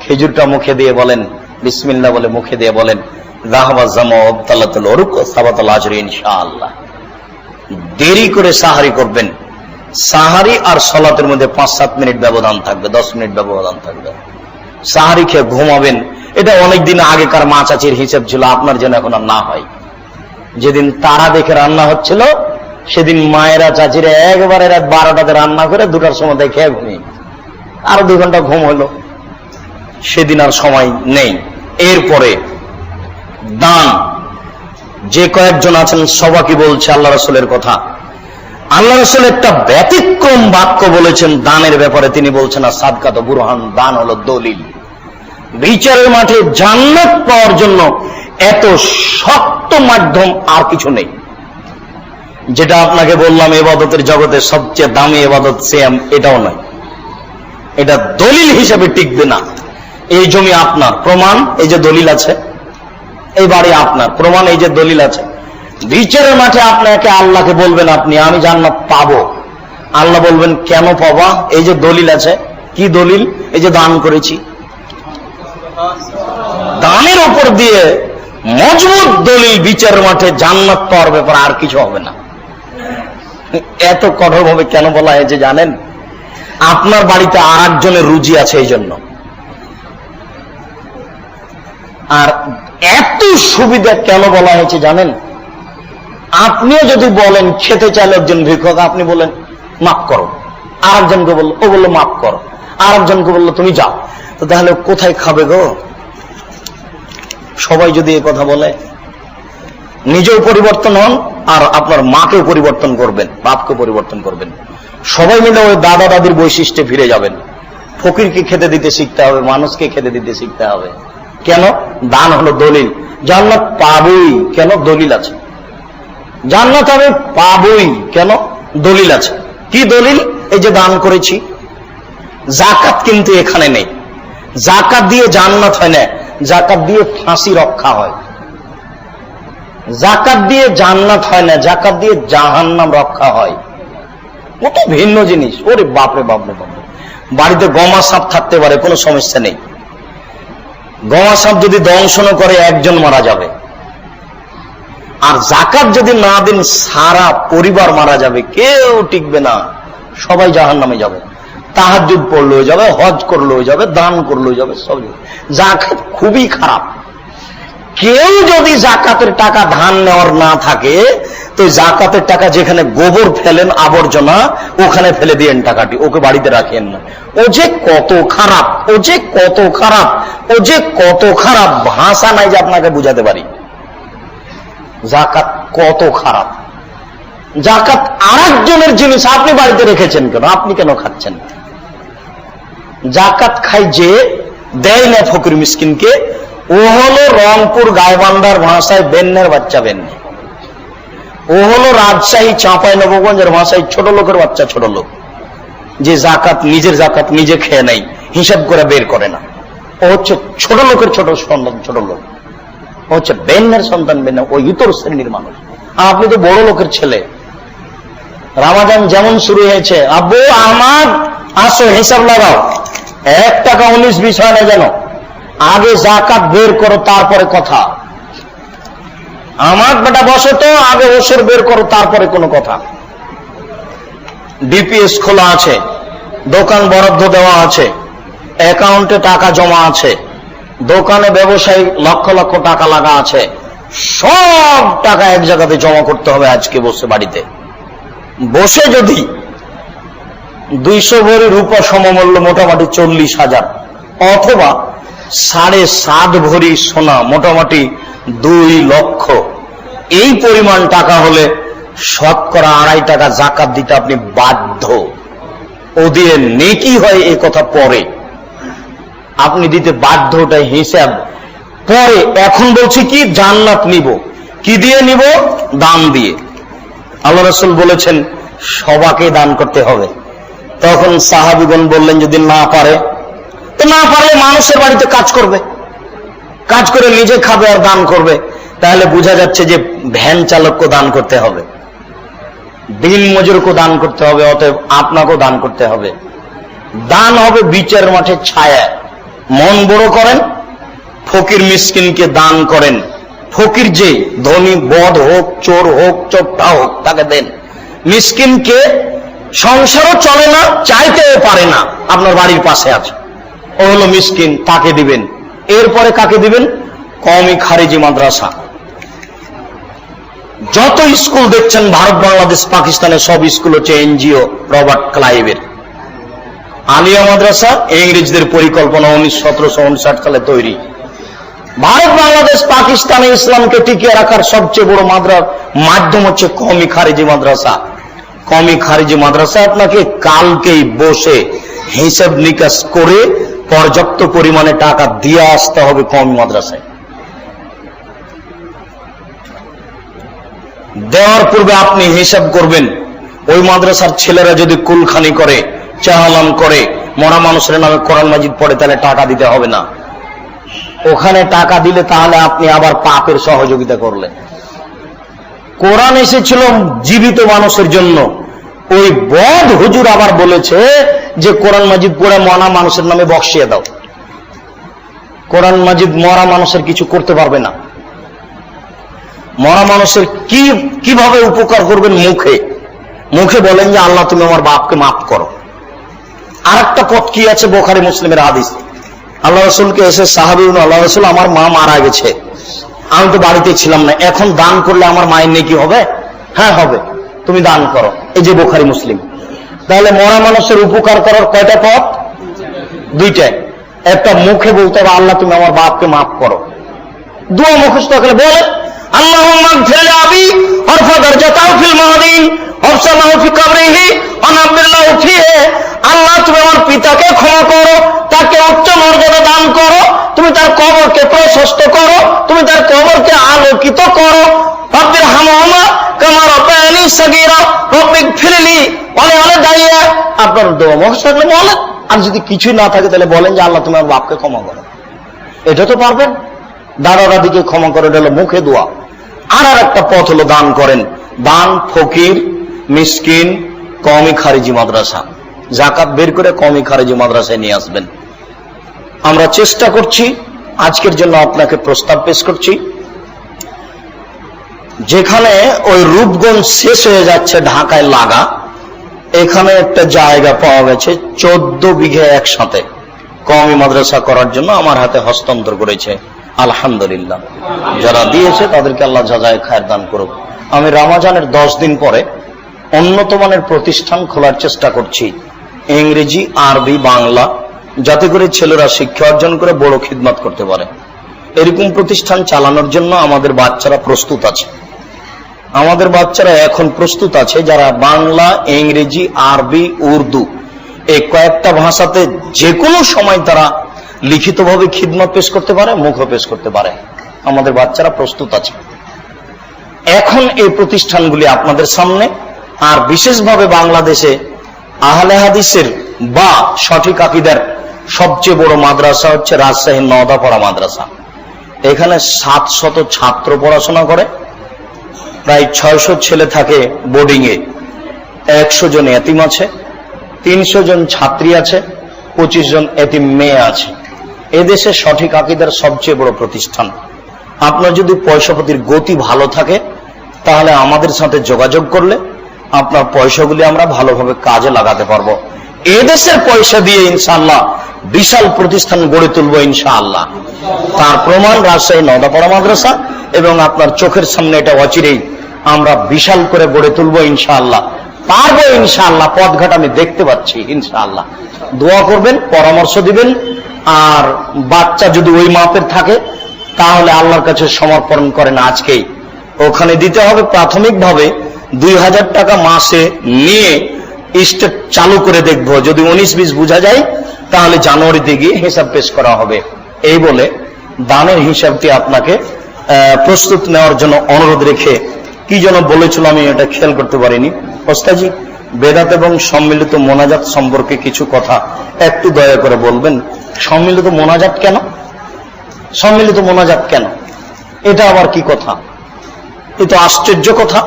খেজুরটা মুখে দিয়ে বলেন, বিসমিল্লাহ বলে মুখে দিয়ে বলেন যাহাবাজ জামাত তালাতুল উরুকা সাবাতাল আজর ইনশাআল্লাহ। দেরি করে সাহারি করবেন। সাহারি আর সালাতের মধ্যে 5-7 মিনিট ব্যবধান থাকবে, 10 মিনিট ব্যবধান থাকবে। সাহারি খেয়ে ঘুমাবেন। এটা অনেকদিন আগেকার মা চাচির হিসেব ছিল, আপনার যেন এখন আর না হয়। যেদিন তারা দেখে রান্না হচ্ছিল সেদিন মায়েরা চাচিরা একবারে রাত 12টাতে রান্না করে 2টার সময় দেখে ঘুমিয়ে, আরো 2 ঘন্টা ঘুম হলো। সেদিন আর সময় নেই। এরপরে দান। যে কয়েকজন আছেন সবাইকে বলছে আল্লাহ রাসূলের কথা। আল্লাহ রাসূল একটা ব্যতিক্রম বাক্য বলেছেন দানের ব্যাপারে। তিনি বলছেন সাদকাত বুরহান, দান হলো দলিল। বিচারের মাঠে জান্নাত পাওয়ার জন্য এত শক্ত মাধ্যম আর কিছু নেই। যেটা আপনাকে বললাম ইবাদতের জগতে সবচেয়ে দামি ইবাদত সিয়াম, এটাও নয়। এটা দলিল হিসেবে টিকবে না। এই জমি আপনার, প্রমাণ এই যে দলিল আছে। এই বাড়ি আপনার, প্রমাণ এই যে দলিল আছে। বিচারের মাঠে আপনাকে আল্লাহকে বলবেন আপনি আমি জান্নাত পাবো, আল্লাহ বলবেন কেন পাবা? এই যে দলিল আছে। কি দলিল? এই যে দান করেছি। দানের উপর দিয়ে মজবুত দলিল বিচারের মাঠে জান্নাত পাওয়ার ব্যাপার, আর কিছু হবে না। এত কঠোর ভাবে কেন বলা হয়েছে জানেন? আপনার বাড়িতে আর একজনের রুজি আছে এই জন্য। আর এত সুবিধা কেন বলা হয়েছে জানেন? আপনিও যদি বলেন খেতে চাইলে একজন ভিক্ষক, আপনি বলেন মাফ করো, আর একজনকে বললো, ও বললো মাফ করো, আর একজনকে বললো তুমি যাও, তো তাহলে কোথায় খাবে গো? সবাই যদি এই কথা বলে, নিজেও পরিবর্তন হন আর আপনার মাকেও পরিবর্তন করবেন, বাপকে পরিবর্তন করবেন, সবাই মিলে ওই দাদা দাদির বৈশিষ্ট্যে ফিরে যাবেন। ফকিরকে খেতে দিতে শিখতে হবে, মানুষকে খেতে দিতে শিখতে হবে। কেন? দান হলো দলিল। জান্নাত পাবই কেন? দলিল আছে। জান্নাত আমি পাবই কেন? দলিল আছে। কি দলিল? এই যে দান করেছি। যাকাত কিন্তু এখানে নেই। যাকাত দিয়ে জান্নাত হয় না, যাকাত দিয়ে ফাঁসি রক্ষা হয়। যাকাত দিয়ে জান্নাত হয় না, যাকাত দিয়ে জাহান্নাম রক্ষা হয়। কত ভিন্ন জিনিস। ওরে বাপরে বাপরে বাপরে। বাড়িতে গমা সাপ থাকতে পারে, কোনো সমস্যা নেই। গমা সাপ যদি দংশন করে একজন মারা যাবে, আর যাকাত যদি না দিন সারা পরিবার মারা যাবে, কেউ টিকবে না, সবাই জাহান্নামে যাবে। তাহাজ্জুদ পড়লেও যাবে, হজ করলেও যাবে, দান করলেও যাবে, সব যাবে। যাকাত খুবই খারাপ। কেউ যদি যাকাতের টাকা ধান নেওয়ার না থাকে, তো যাকাতের টাকা যেখানে গোবর ফেলেন, আবর্জনা, ওখানে ফেলে দিয়েন টাকাটি, ওকে বাড়িতে রাখেন না। ও যে কত খারাপ, ও যে কত খারাপ, ও যে কত খারাপ, ভাষা নাই যে আপনাকে বুঝাতে পারি। যাকাত কত খারাপ। যাকাত আর একজনের জিনিস, আপনি বাড়িতে রেখেছেন কেন? আপনি কেন খাচ্ছেন? যাকাত খাই যে, দেয় না ফকির মিসকিনকে, ও হলো রংপুর গাইবান্ধার ভাষায় বেন্নের বাচ্চা বেন্নে। ও হলো রাজশাহী চাঁপাই নবগঞ্জের ভাষায় ছোট লোকের বাচ্চা ছোট লোক, যে জাকাত নিজের জাকাত নিজে খেয়ে নেই, হিসাব করে বের করে না। ও হচ্ছে ছোট লোকের ছোট সন্তান, ছোট লোক। ও হচ্ছে বেন্নের সন্তান, বেন্না, ওই ইতর শ্রেণীর মানুষ। আপনি তো বড় লোকের ছেলে। রামাজান যেমন শুরু হয়েছে, আব্বু আমার আসো হিসাব লাগাও, 1 টাকা 19-20 হয় না যেন, আগে যাকাত বের করো তারপরে কথা। আমার বেটা বসো তো, আগে ওসর বের করো তারপরে কোনো কথা। ডিপিএস খোলা আছে, দোকান বরাদ্দ দেওয়া আছে, অ্যাকাউন্টে টাকা জমা আছে, দোকানে ব্যবসায়ী লক্ষ লক্ষ টাকা লাগা আছে, সব টাকা এক জায়গাতে জমা করতে হবে আজকে বসে বাড়িতে বসে। যদি 200 ভরি রূপা সমমূল্য মোটামুটি 40,000, অথবা 7.5 ভরি সোনা মোটামুটি 2 লক্ষ, এই পরিমাণ টাকা হলে শতকরা 2.5 টাকা যাকাত দিতে আপনি বাধ্য। ও দিয়ে নেকি হয় এ কথা পরে, আপনি দিতে বাধ্য, ওটাই হিসাব পরে। এখন বলছি কি, জান্নাত নিব কি দিয়ে নিব? দান দিয়ে। আল্লাহ রাসূল বলেছেন সবাকে দান করতে হবে। তখন সাহাবীগণ বললেন যদি না পারে, তো না পারলে মানুষের বাড়িতে কাজ করবে, কাজ করে নিজে খাবে আর দান করবে। তাহলে বোঝা যাচ্ছে যে ভ্যান চালককে দান করতে হবে, দিন মজুরকে দান করতে হবে, অতএব আপনাকেও দান করতে হবে। দান হবে বিচারের মাঠে ছায়া। মন বড় করেন, ফকির মিসকিনকে দান করেন। ফকির যে ধনী, বদ হোক, চোর হোক, চোরটা হোক, তাকে দেন। মিসকিনকে সংসারও চলে না, চাইতেও পারে না, আপনার বাড়ির পাশে আছে, ও হলো মিসকিন, তাকে দিবেন। এরপরে কাকে দিবেন? কওমি খারিজি মাদ্রাসা। যত স্কুল দেখছেন ভারত, বাংলাদেশ, পাকিস্তানের সব স্কুল হচ্ছে এনজিও রবার্ট ক্লাইভের। আলিয়া মাদ্রাসা ইংরেজদের পরিকল্পনা, 1759 সালে তৈরি। ভারত, বাংলাদেশ, পাকিস্তানে ইসলামকে টিকিয়ে রাখার সবচেয়ে বড় মাধ্যম হচ্ছে কওমি খারিজি মাদ্রাসা। কওমি খারিজি মাদ্রাসা আপনাকে কালকেই বসে হিসাব নিকাশ করে পর্যাপ্ত পরিমাণে টাকা দিয়ে আসতে হবে কওমি মাদ্রাসায়। দেওয়ার পূর্বে আপনি হিসাব করবেন, ওই মাদ্রাসার ছেলেরা যদি কুলখানি করে, চাহালাম করে, মরা মানুষের নামে কোরআন মাজিদ পড়ে, তাহলে টাকা দিতে হবে না। ওখানে টাকা দিলে তাহলে আপনি আবার পাপের সহযোগিতা করলেন। কোরআন এসেছিল জীবিত মানুষের জন্য, ওই বদ হুজুর আবার বলেছে যে কোরআন মাজিদ পড়ে মরা মানুষের নামে বক্সিয়ে দাও। কোরআন মাজিদ মরা মানুষের কিছু করতে পারবে না। মরা মানুষের কিভাবে উপকার করবেন? মুখে বলেন যে আল্লাহ তুমি আমার বাপকে মাফ করো। আর একটা পথ কি আছে বুখারী মুসলিমের হাদিস, আল্লাহ রাসূলকে এসে সাহাবী বলেন, আল্লাহ রাসূল আমার মা মারা গেছে, আমি তো বাড়িতে ছিলাম না, এখন দান করলে আমার মায়ের নেকি হবে? হ্যাঁ হবে, তুমি দান করো। এই যে বুখারী মুসলিম। তাহলে মরা মানুষের উপকার করার কয়টা পথ? দুইটাই। একটা মুখে বলতে হবে আল্লাহ তুমি আমার বাপকে মাফ করো, দোয়া মুখস্থ করে বলে আল্লাহুম্মা ইগফির লি আবি ওয়ারফা দারজাতাহু ফিল মাহদিন ওয়াফসাহু ফি কবরিহি ওয়া নাব্বিরহু ফিহি। আল্লাহ তুমি আমার পিতাকে ক্ষমা করো, তাকে উচ্চ মর্যাদা দান করো, তুমি তার কবরকে প্রশস্ত করো, তুমি তার কবরকে আলোকিত করো। রব্বিরহামহুমা কামা রাব্বায়ানি সাগীরা রব্বিগফির লি ওয়া দাইয়া। আপনার দোয়া মুখস্থ করে বলেন। আর যদি কিছুই না থাকে তাহলে বলেন যে আল্লাহ তুমি আমার বাপকে ক্ষমা করো। এটা তো পারবেন। দাদা দাদিকে ক্ষমা করে, এটা হলো মুখে দোয়া। আর একটা পথ হলো দান করেন। দান ফকির, মিসকিন, কওমি খারিজি মাদ্রাসা, যাকাত বের করে কওমি খারিজি মাদ্রাসায় নিয়ে আসবেন। আমরা চেষ্টা করছি। আজকের জন্য আপনাকে প্রস্তাব পেশ করছি, যেখানে ওই রূপগঞ্জ শেষ হয়ে যাচ্ছে ঢাকায় লাগা, এখানে একটা জায়গা পাওয়া গেছে 14 বিঘে একসাথে কওমি মাদ্রাসা করার জন্য আমার হাতে হস্তান্তর করেছে। আলহামদুলিল্লাহ, যারা দিয়েছে তাদেরকে আল্লাহ জাযায়ে খায়ের দান করুক। আমি রমজানের 10 দিন পরে উন্নত মানের প্রতিষ্ঠান খোলার চেষ্টা করছি, ইংরেজি, আরবি, বাংলা, যাতে করে ছেলেরা শিক্ষা অর্জন করে বড় খিদমত করতে পারে। এরকম প্রতিষ্ঠান চালানোর জন্য আমাদের বাচ্চারা প্রস্তুত আছে। আমাদের বাচ্চারা এখন প্রস্তুত আছে, যারা বাংলা, ইংরেজি, আরবি, উর্দু এই কয়েকটা ভাষাতে যে কোনো সময় তারা লিখিতভাবে খিদমত পেশ করতে পারে, মুখ পেশ করতে পারে। আমাদের বাচ্চারা প্রস্তুত আছে। এখন এই প্রতিষ্ঠানগুলি আপনাদের সামনে। আর বিশেষভাবে বাংলাদেশে আহলে হাদিসের বা সঠিক আকীদার সবচেয়ে বড় মাদ্রাসা হচ্ছে রাজশাহীর নওদাপাড়া মাদ্রাসা। এখানে 700 ছাত্র পড়াশোনা করে, প্রায় 600 ছেলে থাকে বোর্ডিং এ, 100 জন এতিম আছে, 300 জন ছাত্রী আছে, 25 জন এতিম মেয়ে আছে। এদেশে সঠিক আকীদার সবচেয়ে বড় প্রতিষ্ঠান। আপনার যদি পয়সাপাতির গতি ভালো থাকে তাহলে আমাদের সাথে যোগাযোগ করলে আপনার পয়সাগুলি আমরা ভালোভাবে কাজে লাগাতে পারবো। এদেশের পয়সা দিয়ে ইনশাআল্লাহ বিশাল প্রতিষ্ঠান গড়ে তুলবো ইনশাআল্লাহ। তার প্রমাণ রাজশাহী নওদাপাড়া মাদ্রাসা, এবং আপনার চোখের সামনে এটা অচিরেই আমরা বিশাল করে গড়ে তুলবো ইনশাআল্লাহ। পারবো ইনশাআল্লাহ, পথঘাট আমি দেখতে পাচ্ছি ইনশাআল্লাহ। দোয়া করবেন, পরামর্শ দিবেন। আর বাচ্চা যদি ওই মাপের থাকে তাহলে আল্লাহর কাছে সমর্পণ করেন আজকেই। ওখানে দিতে হবে প্রাথমিকভাবে 2000 টাকা মাসে নিয়ে স্টেট চালু করে দেখবো। যদি 19-20 বোঝা যায় তাহলে জানুয়ারিতে গিয়ে হিসাব পেশ করা হবে। এই বলে দানের হিসাবটি আপনাকে প্রস্তুত নেওয়ার জন্য অনুরোধ রেখে কি যেন বলেছিল আমি এটা খেয়াল করতে পারিনি। ওস্তাদজি, বেদাত এবং সম্মিলিত মোনাজাত সম্পর্কে কিছু কথা একটু দয়া করে বলবেন। সম্মিলিত মোনাজাত কেন? সম্মিলিত মোনাজাত কেন? এটা আবার কি কথা? এ তো আশ্চর্য কথা।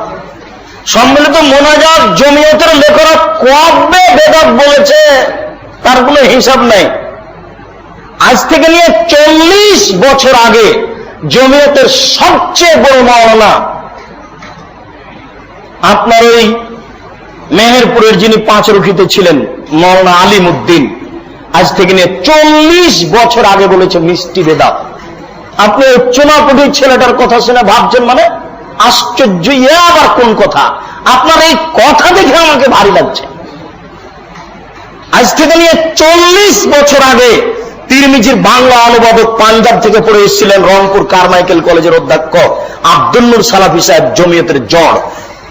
সম্মিলিত মোনাজাত জমিয়তের লেখকরা কবে বেদাত বলেছে তার কোনো হিসাব নাই। আজ থেকে নিয়ে 40 বছর আগে জমিয়তের সবচেয়ে বড় মাওলানা, আপনার ওই মেহেরপুরের যিনি পাঁচরুখিতে ছিলেন মাওলানা আলিম উদ্দিন, আজ থেকে নিয়ে 40 বছর আগে বলেছে মিষ্টি বেদাত। আপনি চুনাপুটির ছেলেটার কথা শুনে ভাবছেন মানে আশ্চর্য, এ আবার কোন কথা? আপনার এই কথা দেখে আমাকে ভারী লাগছে। আজ থেকে নিয়ে 40 বছর আগে তিরমিজির বাংলা অনুবাদক পাঞ্জাব থেকে পড়ে এসেছিলেন রংপুর কারমাইকেল কলেজের অধ্যক্ষ আব্দুল নূর সালাফি সাহেব, জমিয়তের জড়,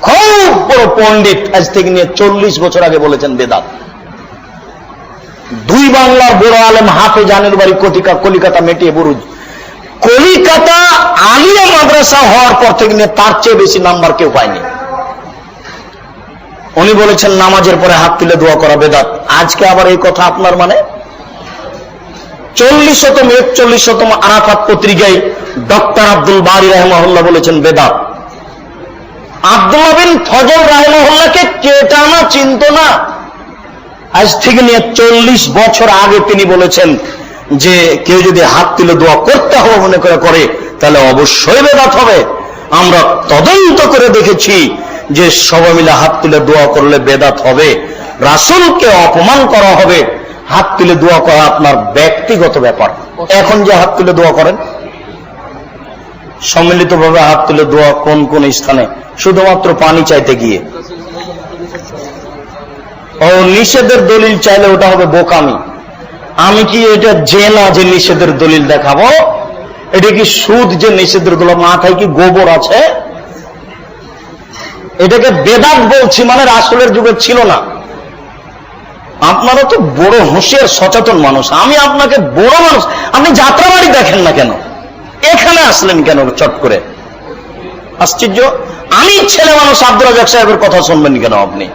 খুব বড় পণ্ডিত। আজ থেকে নিয়ে 40 বছর আগে বলেছেন বেদাত। দুই বাংলার বড় আলেম হাফেজ জানের বাড়ি কলিকাতা মেটিয়ে বুরুজ। কলিকাতা আলিয়া মাদ্রাসা হওয়ার পর থেকে নিয়ে তার চেয়ে বেশি নাম্বার কেউ পায়নি। উনি বলেছেন নামাজের পরে হাত তুলে দোয়া করা বেদাত। আজকে আবার এই কথা আপনার মানে 40তম 41তম আরাফাত পত্রিকায় ডক্টর আব্দুল বারী রাহিমাহুল্লাহ বলেছেন বেদাত। আব্দুল্লাহ বিন ফজল রাহিমাহুল্লাহকে কেটা না চিনত না। আজ থেকে নিয়ে 40 বছর আগে তিনি বলেছেন যে কেউ যদি হাত তুলে দোয়া করতে হবে মনে করে তাহলে অবশ্যই বেদাত হবে। আমরা তদন্ত করে দেখেছি যে সবাই মিলে হাত তুলে দোয়া করলে বেদাত হবে, রাসূলকে অপমান করা হবে। হাত তুলে দোয়া করা আপনার ব্যক্তিগত ব্যাপার। এখন যে হাত তুলে দোয়া করেন সম্মিলিতভাবে হাত তুলে দোয়া কোন কোন স্থানে? শুধুমাত্র পানি চাইতে গিয়ে। ও নিষেধের দলিল চাইলে ওটা হবে বোকামি। আমি কি এটা জেনা যে নিষেধের দলিল দেখাবো? এটা কি সুদ যে নিষেধের দলিল? মাথায় কি গোবর আছে? এটাকে বেদাত বলছি মানে রাসূলের যুগে ছিল না। আপনারা তো বড় হুঁশিয়ার সচেতন মানুষ, আমি আপনাকে বড় মানুষ। আপনি যাত্রাবাড়ি দেখেন না কেন? এখানে আসলেন কেন চট করে? আশ্চর্য। আমি ছেলে মানুষ, আব্দুল রাজ্জাক সাহেবের কথা শুনবেন কেন আপনি?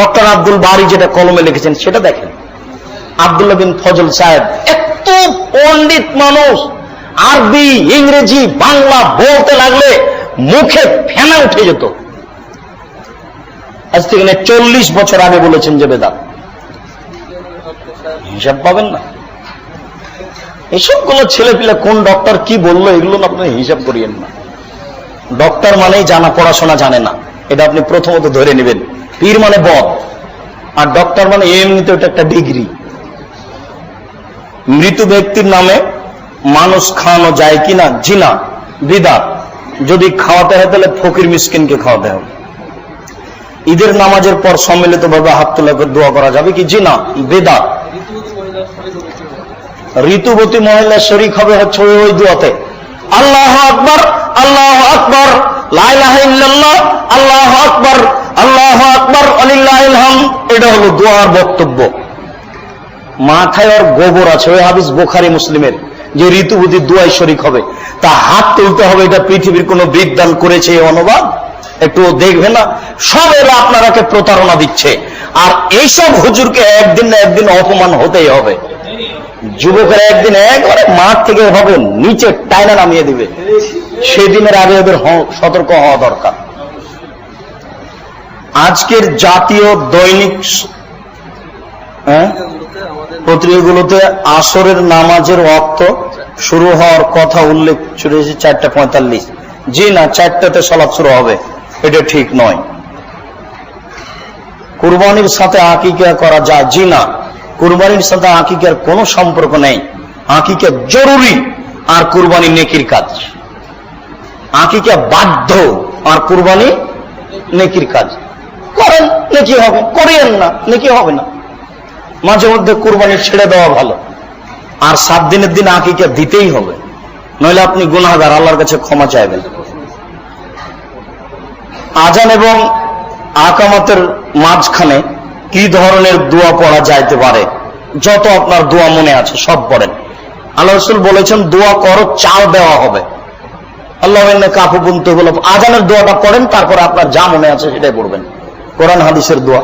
ডক্টর আব্দুল বারী যেটা কলমে লিখেছেন সেটা দেখেন। আব্দুল্লাহ বিন ফজল সাহেব এত পণ্ডিত মানুষ, আরবি ইংরেজি বাংলা বলতে লাগলে মুখে ফেনা উঠে যেত। আজ থেকে 40 বছর আগে বলেছেন যে বেদাত। হিসাব পাবেন না। এসবগুলো ছেলে পিলে কোন ডক্টর কি বললো এগুলো আপনি হিসাব করিয়েন না। ডক্টর মানেই জানা, পড়াশোনা জানে না, এটা আপনি প্রথমত ধরে নেবেন। পীর মানে বদ, আর ডক্টর মানে এমনিতে ওটা একটা ডিগ্রি। মৃত ব্যক্তির নামে মানুষ খাওয়ানো যায় কিনা? জি না, বিদআত। যদি খাওয়াতে হয় তাহলে ফকির মিসকিনকে খাওয়াতে হবে। ঈদের নামাজের পর সম্মিলিতভাবে হাত তুলে দোয়া করা যাবে কি? জি না, বিদআত। ঋতুবতী মহিলা শরীক হবে হচ্ছে ওই দোয়াতে। আল্লাহু আকবার, আল্লাহু আকবার, লা ইলাহা ইল্লাল্লাহ, আল্লাহু আকবার, আল্লাহু আকবার, ওয়ালিল্লাহিল হামদ। এটা হলো দোয়ার বক্তব্য। মাথায় আর গোবর আছে। ওই হাদিস বুখারী মুসলিমের যে ঋতুবতী দোয়ায় শরীক হবে, তা হাত তুলতে হবে। এটা পৃথিবীর কোন বিজ্ঞান করেছে এই অনুবাদ? একটু দেখবে না? সব এরা আপনারাকে প্রতারণা দিচ্ছে। আর এইসব হুজুরকে একদিন না একদিন অপমান হতেই হবে। যুবকেরা একদিন একবারে মাঠ থেকে এভাবে নিচে টাইনা নামিয়ে দিবে। সেদিনের আগে ওদের সতর্ক হওয়া দরকার। আজকের জাতীয় দৈনিক পত্রিকাগুলোতে আসরের নামাজের ওয়াক্ত শুরু হওয়ার কথা উল্লেখ করেছে 4:45। জি না, 4টাতে সালাত শুরু হবে, এটা ঠিক নয়। কুরবানির সাথে আকিকা করা যায়? জি না, কুরবানির সাথে আকিকার কোনো সম্পর্ক নেই। আকিকা জরুরি আর কুরবানি নেকির কাজ। আকিকা বাধ্য আর কুরবানি নেকির কাজ। করেন নেকি হবে, করিয়েন না নেকি হবে না। মাঝে মধ্যে কুরবানি ছেড়ে দেওয়া ভালো। আর 7 দিনের দিন আকিকা দিতেই হবে, নইলে আপনি গুনাহগার, আল্লাহর কাছে ক্ষমা চাইবেন। আজান এবং আকামাতের মাঝখানে কি ধরনের দোয়া পড়া যাইতে পারে? যত আপনার দোয়া মনে আছে সব পড়েন। আল্লাহ রাসূল বলেছেন দোয়া করো, চাল দেওয়া হবে। আল্লাহ কাফু বুনতে বলে আজানের দোয়াটা পড়েন, তারপরে আপনার যা মনে আছে সেটাই পড়বেন। কোরআন হাদিসের দোয়া।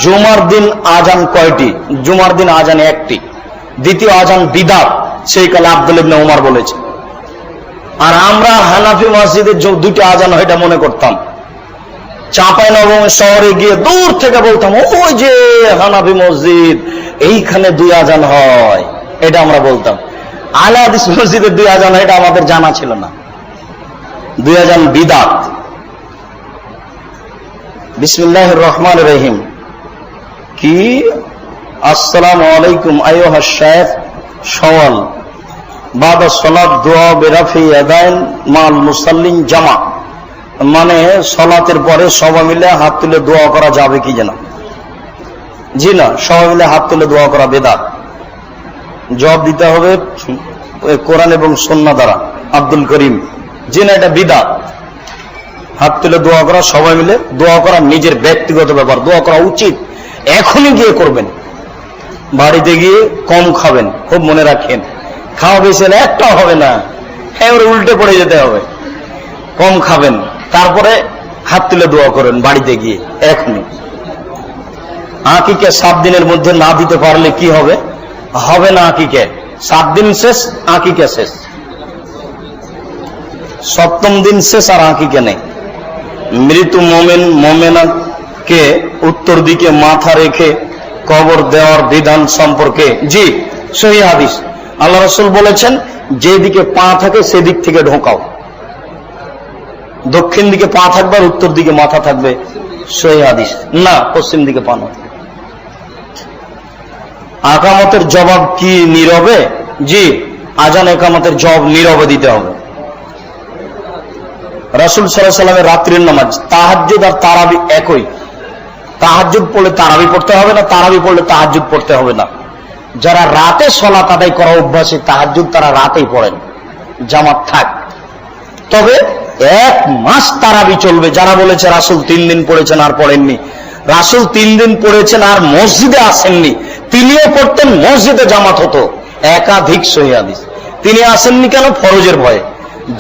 জুমার দিন আজান কয়টি? জুমার দিন আজান একটি। দ্বিতীয় আজান বিদআত, সেই কালে আব্দুল ইবনে ওমর বলেছে। আর আমরা হানাফি মসজিদের 2টি আজান হয় এটা মনে করতাম। চাঁপাইনবাবগঞ্জ শহরে গিয়ে দূর থেকে বলতাম ওই যে হানাফি মসজিদ, এইখানে 2 আজান হয়, এটা আমরা বলতাম। আহলে হাদিস মসজিদের 2 আজান হয় এটা আমাদের জানা ছিল না। 2 আজান বিদআত। বিসমিল্লাহির রহমানির রহিম কি? আসসালামু আলাইকুম আইয়ুহা শাইখ সওয়াল বাদা সালাত দোয়া বিরাফি ইয়াদাইন মাল মুসাল্লিন জামা। মানে সালাতের পরে সবাই মিলে হাত তুলে দোয়া করা যাবে কি জানা? জি না, সবাই মিলে হাত তুলে দোয়া করা বেদাত। জবাব দিতে হবে কোরআন এবং সুন্নাহ দ্বারা। আব্দুল করিম, জি না, এটা বিদআত। হাত তুলে দোয়া করা, সবাই মিলে দোয়া করা নিজের ব্যক্তিগত ব্যাপার, দোয়া করা উচিত। এখনই গিয়ে করবেন। বাড়িতে গিয়ে কম খাবেন, খুব মনে রাখেন, খাওয়া বেশি হলে একটাও হবে না, এবারে উল্টে পড়ে যেতে হবে। কম খাবেন, তারপরে হাত তুলে দোয়া করেন বাড়িতে গিয়ে এখনই। আকিকে 7 দিনের মধ্যে না দিতে পারলে কি হবে? হবে না আকিকে। 7 দিন শেষ, আকিকে শেষ। 7ম দিন শেষ আর আকিকে নেই। মৃত্যু মোমেনাকে উত্তর দিকে মাথা রেখে কবর দেওয়ার বিধান সম্পর্কে জি সহিহ হাদিস। আল্লাহ রাসূল বলেছেন, যেদিকে পা থাকে সেদিক থেকে ঢোকাও। দক্ষিণ দিকে পা থাকবে আর উত্তর দিকে মাথা থাকবে, সহিহ হাদিস। না, পশ্চিম দিকে পা না। আকামতের জবাব কি নীরবে? জি, আজান একামতের জবাব নীরবে দিতে হবে। রাসূল সাল্লাল্লাহু আলাইহি ওয়াসাল্লামের রাত্রির নামাজ, তাহাজ্জুদ আর তারাবি একই। তাহাজ্জুদ পড়লে তারাবি পড়তে হবে না, তারাবি পড়লে তাহাজ্জুদ পড়তে হবে না। যারা রাতে সালাত আদায় করা অভ্যাসী, তাহাজ্জুদ তারা রাতেই পড়েন, জামাত থাক। তবে 1 মাস তারাবি চলবে। যারা বলেছে রাসূল 3 দিন পড়েছেন আর পড়েননি, রাসূল 3 দিন পড়েছেন আর মসজিদে আসেননি, তিনিও পড়তেন, মসজিদে জামাত হতো, একাধিক সহিহ হাদিস। তিনি আসেননি কেন? ফরজের ভয়ে।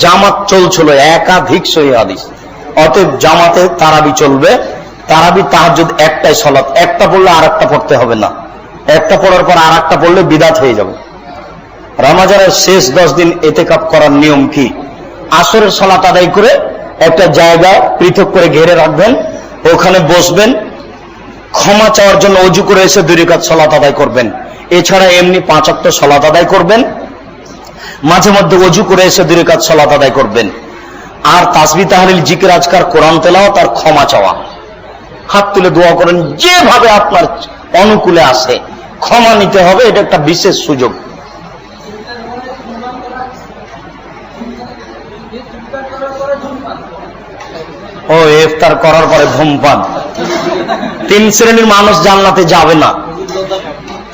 জামাত চলছিল, একাধিক সহিহ হাদিস। অতএব জামাতে তারাবি চলবে। তারাবি তাহাজ্জুদ একটাই সালাত, একটা পড়লে আর একটা পড়তে হবে না। একটা পড়ার পর আর একটা পড়লে বিদাত হয়ে যাবে। রমজানের শেষ 10 দিন ইতিকাফ করার নিয়ম কি? আসরের সালাত আদায় করে একটা জায়গা পৃথক করে ঘিরে রাখবেন, ওখানে বসবেন, ক্ষমা চাওয়ার জন্য ওযু করে এসে 2 রাকাত সালাত আদায় করবেন। এছাড়া এমনি 5 ওয়াক্ত সালাত আদায় করবেন, মাঝে মধ্যে ওযু করে এসে 2 রাকাত সালাত আদায় করবেন। আর তাসবিহ তাহলিল জিকির আজকার কোরআন তেলাওয়াত আর ক্ষমা চাওয়া, হাত তুলে দোয়া করেন, যেভাবে আপনার অনুকূলে আসে। ক্ষমা নিতে হবে, এটা একটা বিশেষ সুযোগ। ও ইফতার করার পরে ধূমপান, 3 শ্রেণীর মানুষ জান্নাতে যাবে না।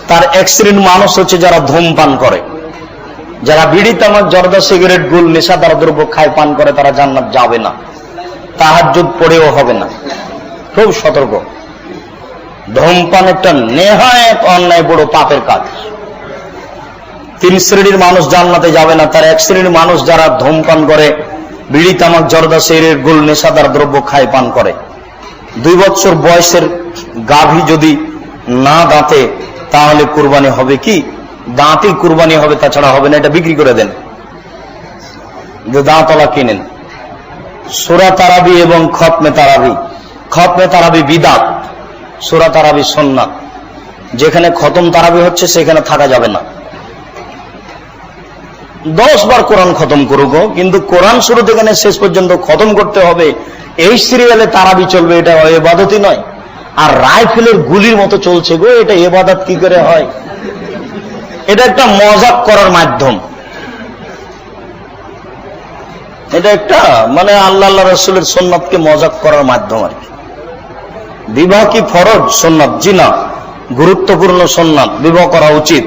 তার 1 শ্রেণীর মানুষ হচ্ছে যারা ধূমপান করে, যারা বিড়ি, তামাক, জর্দা, সিগারেট, গুল, নেশাদার দ্রব্য খায়, পান করে, তারা জান্নাত যাবে না। তাহাজ্জুদ পড়েও হবে না। খুব সতর্ক। ধূমপান একটা নেহায়েত অন্যায়, বড় পাপের কাজ। 3 শ্রেণীর মানুষ জান্নাতে যাবে না। তার 1 শ্রেণীর মানুষ যারা ধূমপান করে, বিড়ি, তামাক, জর্দা, সিগারেট, গুল, নেশাদার দ্রব্য খায়, পান করে। 2 বছর বয়সের গাভী যদি না দাঁতে, তাহলে কুরবানি হবে কি? দাঁতেই কুরবানি হবে, তাছাড়া হবে না। এটা বিক্রি করে দেন, যে দাঁতওয়ালা কিনেন। সূরা তারাবি এবং খতমে তারাবি। খতমে তারাবি বিদআত, সূরা তারাবি সুন্নাত। যেখানে খতম তারাবি হচ্ছে সেখানে থাকা যাবে না। 10 বার কোরআন খতম করুক, কিন্তু কোরআন শুরু থেকে শেষ পর্যন্ত খতম করতে হবে, এই সিরিয়ালে তারাবি চলবে, এটা ইবাদতই নয়। আর রাইফেলের গুলির মতো চলছে গো, এটা ইবাদত কি করে হয়? এটা একটা মজাক করার মাধ্যম। এটা একটা মানে আল্লাহ রাসূলের সুন্নাতকে মজাক করার মাধ্যম আর কি। বিবাহ কি ফরজ? সুন্নাত? জি না, গুরুত্বপূর্ণ সুন্নাত, বিবাহ করা উচিত।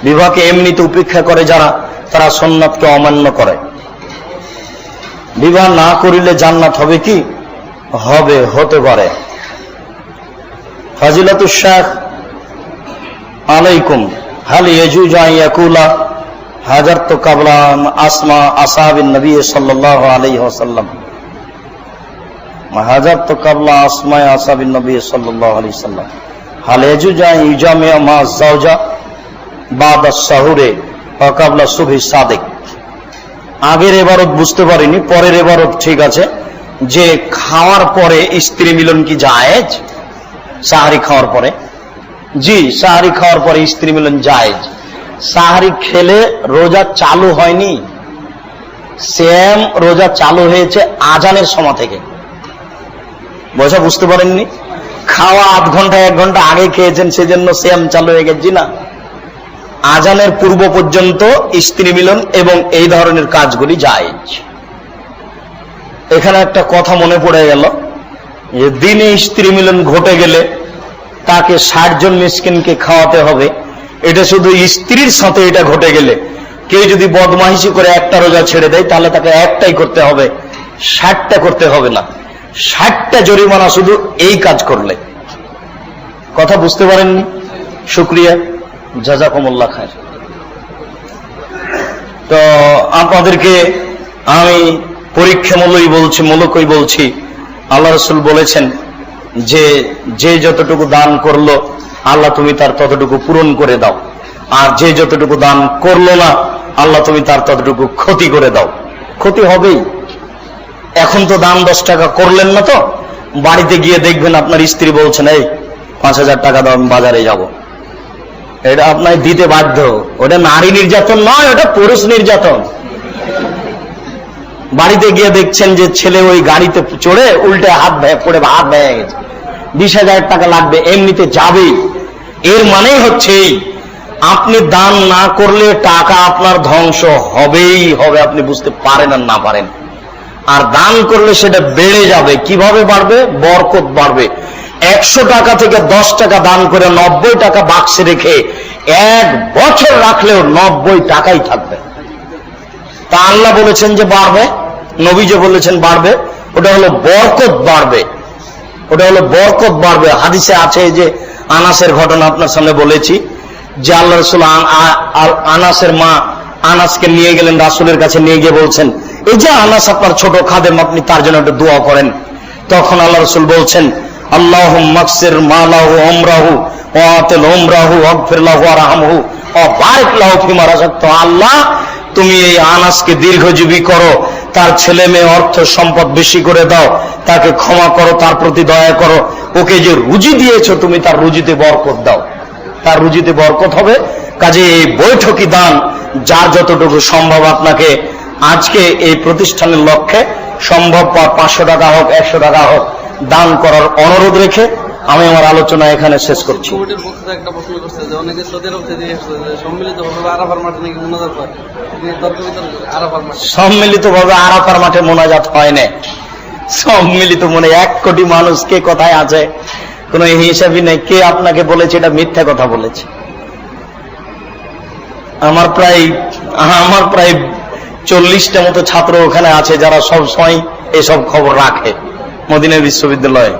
বিবাহকে এমনিতে উপেক্ষা করে যারা, তারা সুন্নাতকে অমান্য করে। বিবাহ না করিলে জান্নাত হবে কি? হবে, হতে পারে। ফাজিলাতুশ শাইখ আলাইকুম হাল ইয়াজুজ আন ইয়াকুলা হাজারতু কাবলা আসমা আসহাবিন নবী সাল্লাল্লাহু আলাইহি ওয়াসাল্লাম। হাজারতু কাবলা আসমা আসহাবিন নবী সাল্লাল্লাহু আলাইহি ওয়াসাল্লাম। হাল ইয়াজুজ আন ইজামিয়া মা যাওজা বাদা সাহুরে ওয়া কাবলা সুবহি সাদিক। আগের ইবারত বুঝতে পারিনি, পরের ইবারত ঠিক আছে। যে খাওয়ার পরে স্ত্রী মিলন কি জায়েজ? সাহারি খাওয়ার পরে? জি, সাহারি খাওয়ার পরে স্ত্রী মিলন জায়েজ। সাহারি খেলে রোজা চালু হয়নি, সেম রোজা চালু হয়েছে আজানের সময় থেকে। বোঝা বুঝতে পারেননি? খাওয়া 8 ঘন্টা 1 ঘন্টা আগে খেয়েছেন, সেজন্য সেম চালু হয়ে গেছে। জি না, আজানের পূর্ব পর্যন্ত স্ত্রী মিলন এবং এই ধরনের কাজগুলি জায়েজ। এখানে একটা কথা মনে পড়ে গেল, যে দিনে স্ত্রী মিলন ঘটে গেলে তাকে 60 জন মিসকিনকে খাওয়াতে হবে। এটা শুধু স্ত্রীর সাথে এটা ঘটে গেলে, কেউ যদি বদমাইশি করে একটা রোজা ছেড়ে দেয়, তাহলে তাকে একটাই করতে হবে, 60টা করতে হবে না। 60টা জরিমানা শুধু এই কাজ করলে। কথা বুঝতে পারেননি? শুকরিয়া, জাযাকুমুল্লাহ খায়ের। তো আপনাদেরকে আমি পরীক্ষামূলকই বলছি, আল্লাহ রাসূল বলেছেন যে যে যতটুকু দান করলো আল্লাহ তুমি তার ততটুকু পূরণ করে দাও, আর যে যতটুকু দান করলো না আল্লাহ তুমি তার ততটুকু ক্ষতি করে দাও। ক্ষতি হবেই। এখন তো দান 10 টাকা করলেন না, তো বাড়িতে গিয়ে দেখবেন আপনার স্ত্রী বলছেন এই 5000 টাকা দাও, আমি বাজারে যাব। এটা আপনার দিতে বাধ্য। ওটা নারী নির্যাতন নয়, ওটা পুরুষ নির্যাতন। বাড়িতে গিয়ে দেখছেন যে ছেলে ওই গাড়িতে চড়ে উল্টে হাত ভেঙে গেছে, 20,000 টাকা লাগবে, এমনিতে যাবেই। এর মানে হচ্ছে আপনি দান না করলে টাকা আপনার ধ্বংস হবেই হবে, আপনি বুঝতে পারেন আর না পারেন। আর দান করলে সেটা বেড়ে যাবে। কিভাবে বাড়বে? বরকত বাড়বে। 100 টাকা থেকে 10 টাকা দান করে 90 টাকা বাক্সে রেখে 1 বছর রাখলেও 90 টাকাই থাকবে। তা আল্লাহ বলেছেন যে বাড়বে, নবী যে বলেছেন বাড়বে, ওটা হলো বরকত বাড়বে, ওটা হলো বরকত বাড়বে। হাদিসে আছে যে আনাসের ঘটনা আপনার সামনে বলেছি, যে আল্লাহ রাসূল আনাসের মা আনাসকে নিয়ে গেলেন রাসূলের কাছে, নিয়ে গিয়ে বলছেন এই যে আনাস আপনার ছোট খাদেম, আপনি তার জন্য একটু দোয়া করেন। তখন আল্লাহ রাসূল বলছেন আল্লাহুম্মা আকসির মালাহু উমরাহু ওয়া আতিল উমরাহু ওয়াগফির লাহু ওয়ারহামহু ওয়া বারিক লাহু ফিমা রাযাকতা। আল্লাহ তুমি এই আনাসকে দীর্ঘজীবী করো, তার ছেলে মেয়ে অর্থ সম্পদ বেশি করে দাও, তাকে ক্ষমা করো, তার প্রতি দয়া করো, ওকে যে রুজি দিয়েছো তুমি তার রুজিতে বরকত দাও, তার রুজিতে বরকত হবে। কাজে এই বৈঠকি দান যার যতটুকু সম্ভব আপনাকে আজকে এই প্রতিষ্ঠানের লক্ষ্যে সম্ভব 500 টাকা হোক 100 টাকা হোক দান করার অনুরোধ রেখে আমি আমার আলোচনা এখানে শেষ করছি। একটা প্রশ্ন করছে যে অনেকে সৌদি আরব থেকে সম্মিলিতভাবে আরাফার মাঠে নাকি মোনাজাত হয়, সম্মিলিতভাবে আরাফার মাঠে মোনাজাত হয় না। সম্মিলিত মনে 1 কোটি মানুষ, কে কোথায় আছে কোন হিসাবই নেই। কে আপনাকে বলেছে এটা মিথ্যা কথা বলেছে? আমার প্রায় 40টা মতো ছাত্র ওখানে আছে যারা সব সময় এসব খবর রাখে মদিনা বিশ্ববিদ্যালয়ে,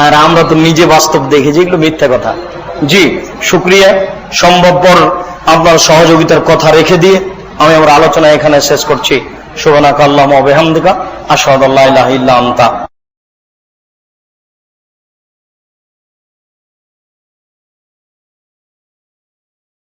আর আমরা তো নিজে বাস্তব দেখেছি, এগুলো মিথ্যা কথা। জি শুকরিয়া। সম্ভবপর আপনার সহযোগিতার কথা রেখে দিয়ে আমি আমার আলোচনা এখানে শেষ করছি। সুবহানাকা আল্লাহুম্মা ওয়া বিহামদিকা আশহাদু আল্লা ইলাহা ইল্লা আনতা